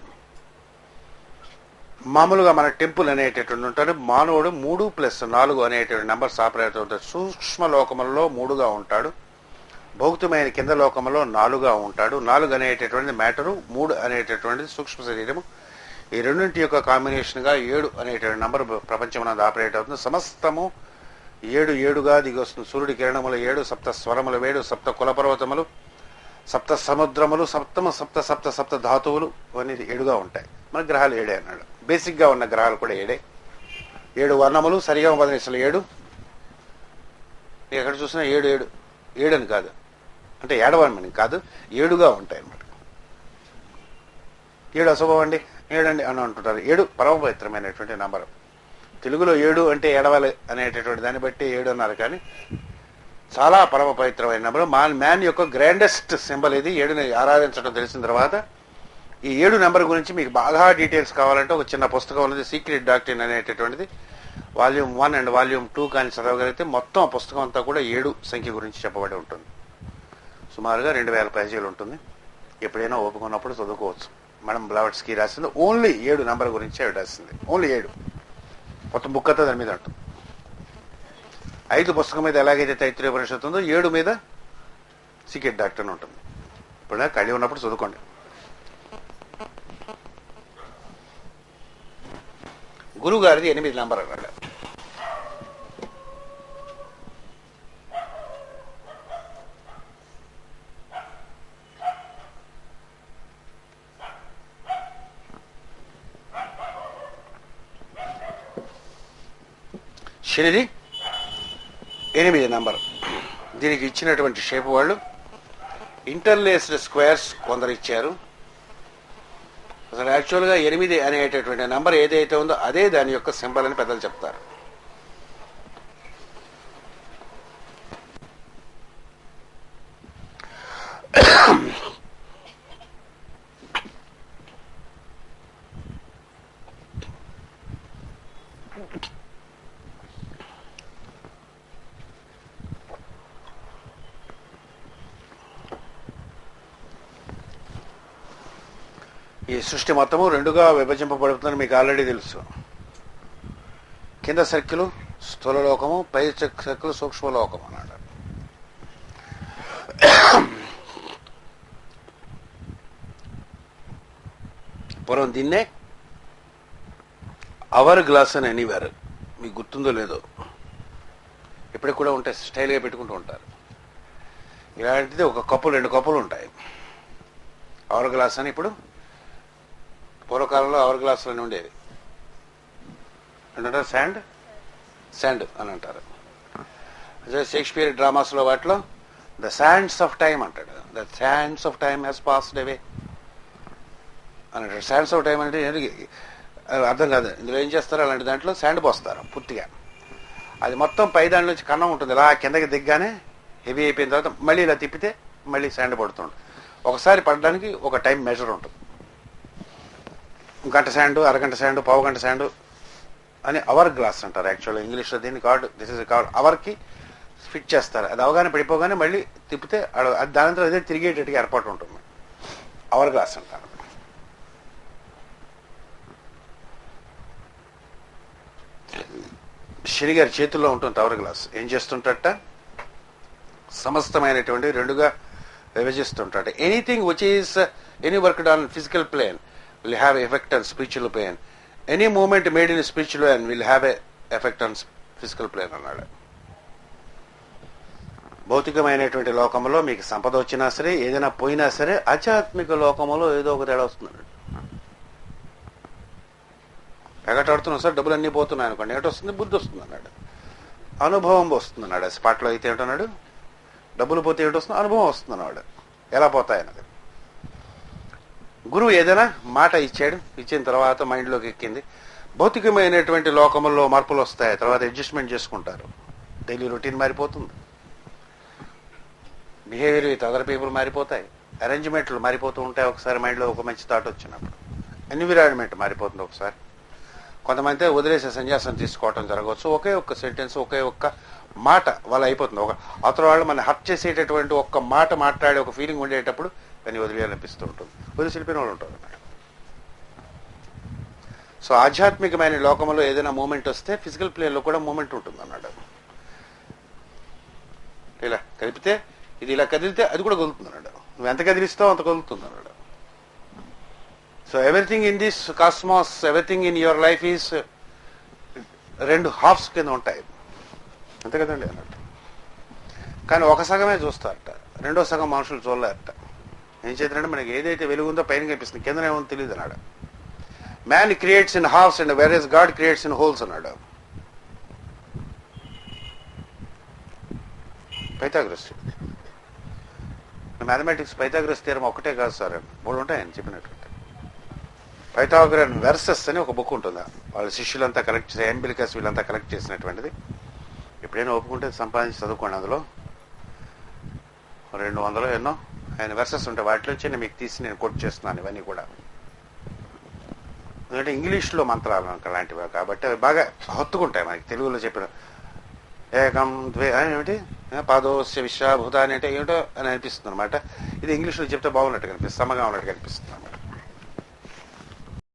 Speaker 1: మామూలుగా మన టెంపుల్ అనేటటువంటి ఉంటారు. మానవుడు 3+4 అనేటువంటి నెంబర్స్ ఆపరేట్ అవుతాడు. సూక్ష్మ లోకములలో 3గా ఉంటాడు, భౌతికమైన కింద లోకంలో 4గా ఉంటాడు. 4 అనేటటువంటిది మ్యాటరు, 3 అనేటటువంటిది సూక్ష్మ శరీరము. ఈ రెండింటి యొక్క కాంబినేషన్గా 7 అనేటువంటి నంబర్ ప్రపంచం ఆపరేట్ అవుతుంది. సమస్తము 7గా దిగి వస్తుంది. సూర్యుడి కిరణములు 7, సప్త స్వరములు 7, సప్త కులపర్వతములు, సప్త సముద్రములు, సప్త ధాతువులు ఇవన్నీ 7గా ఉంటాయి. మన గ్రహాలు 7 అన్నాడు. బేసిక్గా ఉన్న గ్రహాలు కూడా 7. 7 వర్ణములు సరిగా 7. ఎక్కడ చూసినా 7 అని కాదు, అంటే ఏడవని కాదు, 7గా ఉంటాయి అన్నమాట. 7 అశుభం అండి, 7 అండి అని అంటుంటారు. 7 పరమ పవిత్రమైనటువంటి నంబరు. తెలుగులో 7 అంటే ఏడవాలి అనేటటువంటి దాన్ని బట్టి 7 అన్నారు. కానీ చాలా పరమ పవిత్రమైన నెంబరు. మ్యాన్ యొక్క గ్రాండెస్ట్ సింబల్ ఇది. 7ని ఆరాధించడం తెలిసిన తర్వాత ఈ 7 నెంబర్ గురించి మీకు బాగా డీటెయిల్స్ కావాలంటే ఒక చిన్న పుస్తకం ఉన్నది, సీక్రెట్ డాక్ట్రిన్ అనేటటువంటిది. వాల్యూమ్ 1 అండ్ వాల్యూమ్ 2 కానీ చదవగలిగితే మొత్తం ఆ పుస్తకం అంతా కూడా 7 సంఖ్య గురించి చెప్పబడి ఉంటుంది. సుమారుగా 2000 పేజీలు ఉంటుంది. ఎప్పుడైనా ఓపుకున్నప్పుడు చదువుకోవచ్చు. మేడం బ్లావెట్స్కి రాసింది ఓన్లీ 7 నెంబర్ గురించి ఆవిడ రాసింది. ఓన్లీ 7 మొత్తం బుక్ అంతా దాని మీద ఉంటుంది. 5 పుస్తకం మీద ఎలాగైతే తైత్రీయ ఉపనిషత్తు ఉందో 7 మీద సీక్రెట్ డాక్ట్రిన్ ఉంటుంది. ఇప్పుడు ఖాళీ ఉన్నప్పుడు చదువుకోండి. గురువు గారిది 8 నెంబర్ అన్నాడు. శనిది 8 నెంబర్. దీనికి ఇచ్చినటువంటి షేప్ వాళ్ళు ఇంటర్లేస్డ్ స్క్వేర్స్ కొందరు ఇచ్చారు. అసలు యాక్చువల్గా 8 అనేటటువంటి నెంబర్ ఏదైతే ఉందో అదే దాని యొక్క సింబల్ అని పెద్దలు చెప్తారు. ఈ సృష్టి మొత్తము 2గా విభజింపబడుతుందని మీకు ఆల్రెడీ తెలుసు. కింద సర్కిల్ స్థూలలోకము, పై సర్కిల్ సూక్ష్మలోకం అన్నాడు. పూర్వం దీన్నే అవర్ గ్లాస్ అని అనేవారు. మీకు గుర్తుందో లేదో, ఇప్పటికి కూడా ఉంటాయి, స్టైల్గా పెట్టుకుంటూ ఉంటారు. ఇలాంటిది ఒక కప్పు, 2 కప్పులు ఉంటాయి. అవర్ గ్లాస్ అని. ఇప్పుడు పూర్వకాలంలో అవర్ గ్లాసులు అని ఉండేది. అంటారు శాండ్ అని అంటారు. అదే షేక్స్పియర్ డ్రామాస్లో వాటిలో ద శాండ్స్ ఆఫ్ టైమ్ అంటాడు. The sands of time has passed away అని అంటాడు. శాండ్స్ ఆఫ్ టైమ్ అంటే అర్థం కాదు. ఇందులో ఏం చేస్తారు, అలాంటి దాంట్లో శాండ్ పోస్తారు పూర్తిగా. అది మొత్తం పై దాని నుంచి కన్నం ఉంటుంది. ఇలా కిందకి దిగ్గానే హెవీ అయిపోయిన తర్వాత మళ్ళీ ఇలా తిప్పితే మళ్ళీ శాండ్ పడుతుంది. ఒకసారి పడడానికి ఒక టైం మెజర్ ఉంటుంది. గంట శాండు, అరగంట శాండు, పావు గంట శాండు అని అవర్ గ్లాస్ అంటారు యాక్చువల్గా ఇంగ్లీష్లో దీన్ని. కార్డు దిస్ ఇస్ కార్డు అవర్కి ఫిట్ చేస్తారు. అది అవగానే పడిపోగానే మళ్ళీ తిప్పితే దానితో అదే తిరిగేటట్టుగా ఏర్పాటు ఉంటుంది. అవర్ గ్లాస్ అంటారు. శని గారి చేతుల్లో ఉంటుంది అవర్ గ్లాస్. ఏం చేస్తుంటట, సమస్తమైనటువంటి రెండుగా విభజిస్తుంటాడు. Anything which is any work on physical plane will have effect on spiritual plane. Any moment made in spiritual plane will have a effect on physical plane అన్నాడు. భౌతికమైనటువంటి లోకంలో మీకు సంపద వచ్చినా సరే, ఏదైనా పోయినా సరే, ఆధ్యాత్మిక లోకంలో ఏదో ఒక తేడా వస్తున్నాడు. ఎగటాడుతున్నాం సార్, డబ్బులు అన్నీ పోతున్నాయి అనుకోండి, ఎటు వస్తుంది? బుద్ధి వస్తుంది అన్నాడు, అనుభవం వస్తుంది అన్నాడు. స్పాట్లో అయితే ఏంటన్నాడు, డబ్బులు పోతే ఏమిటి వస్తుంది? అనుభవం వస్తుంది అన్నాడు. ఎలా పోతాయన్నది. గురువు ఏదైనా మాట ఇచ్చాడు, ఇచ్చిన తర్వాత మైండ్లోకి ఎక్కింది. భౌతికమైనటువంటి లోకంలో మార్పులు వస్తాయి, తర్వాత అడ్జస్ట్మెంట్ చేసుకుంటారు. డైలీ రొటీన్ మారిపోతుంది, బిహేవియర్ విత్ అదర్ పీపుల్ మారిపోతాయి, అరేంజ్మెంట్లు మారిపోతూ ఉంటాయి. ఒకసారి మైండ్లో ఒక మంచి థాట్ వచ్చినప్పుడు ఎన్విరాన్మెంట్ మారిపోతుంది. ఒకసారి కొంతమంది వదిలేసే సన్యాసం తీసుకోవటం జరగవచ్చు. ఒకే ఒక్క సెంటెన్స్, ఒకే ఒక్క మాట వల్ల అయిపోతుంది. ఒక అవతల వాళ్ళు మన హర్ట్ చేసేటటువంటి ఒక్క మాట మాట్లాడే ఒక ఫీలింగ్ ఉండేటప్పుడు దాన్ని వదిలేయాలనిపిస్తూ ఉంటుంది. వదిలేసి వెళ్ళిపోయిన వాళ్ళు ఉంటారు అన్నమాట. సో ఆధ్యాత్మికమైన లోకంలో ఏదైనా మూమెంట్ వస్తే ఫిజికల్ ప్లేన్లో కూడా మూమెంట్ ఉంటుంది అన్నాడు. ఇలా కలిపితే ఇది ఇలా కదిలితే అది కూడా కదులుతుంది అన్నాడు. నువ్వు ఎంత కదిలిస్తావు అంత కదులుతుంది అన్నాడు. So everything in this cosmos, everything in your life is రెండు హాఫ్స్ కింద ఉంటాయి, అంతే కదండి అన్నట్టు. కానీ ఒక సగమే చూస్తారట, రెండో సగం మనుషులు చూడలేరట. ఏం చేద్దారంటే మనకి ఏదైతే వెలుగుందో పైన కనిపిస్తుంది, కింద ఏమో తెలియదు అన్నాడు. Man creates in halves and where is God creates in wholes అన్నాడు పైథాగరస్. మ్యాథమెటిక్స్ పైథాగరస్ థియరం ఒకటే కాదు సార్, మూడు ఉంటాయని చెప్పినటువంటి. పైథాగరన్ వెర్సెస్ అని ఒక బుక్ ఉంటుంది, వాళ్ళ శిష్యులంతా కలెక్ట్ చేసి, ఎంబిలికస్ వీళ్ళంతా కలెక్ట్ చేసినటువంటిది. ఎప్పుడైనా ఒప్పుకుంటే సంపాదించి చదువుకోండి. అందులో 200 ఎన్నో ఆయన వెర్సెస్ ఉంటాయి. వాటిలోంచి నేను మీకు తీసి నేను కోట్ చేస్తున్నాను ఇవన్నీ కూడా. ఎందుకంటే ఇంగ్లీష్లో మంత్రాలు అలాంటివి కాబట్టి అవి బాగా హత్తుకుంటాయి మనకి. తెలుగులో చెప్పిన ఏకం ద్వే ఏమిటి పాదోస్య విశ్వభూత అని అంటే ఏమిటో అని అనిపిస్తుంది అనమాట. ఇది ఇంగ్లీష్లో చెప్తే బాగున్నట్టు కనిపిస్తుంది, సమ్మగా ఉన్నట్టు కనిపిస్తుంది అనమాట.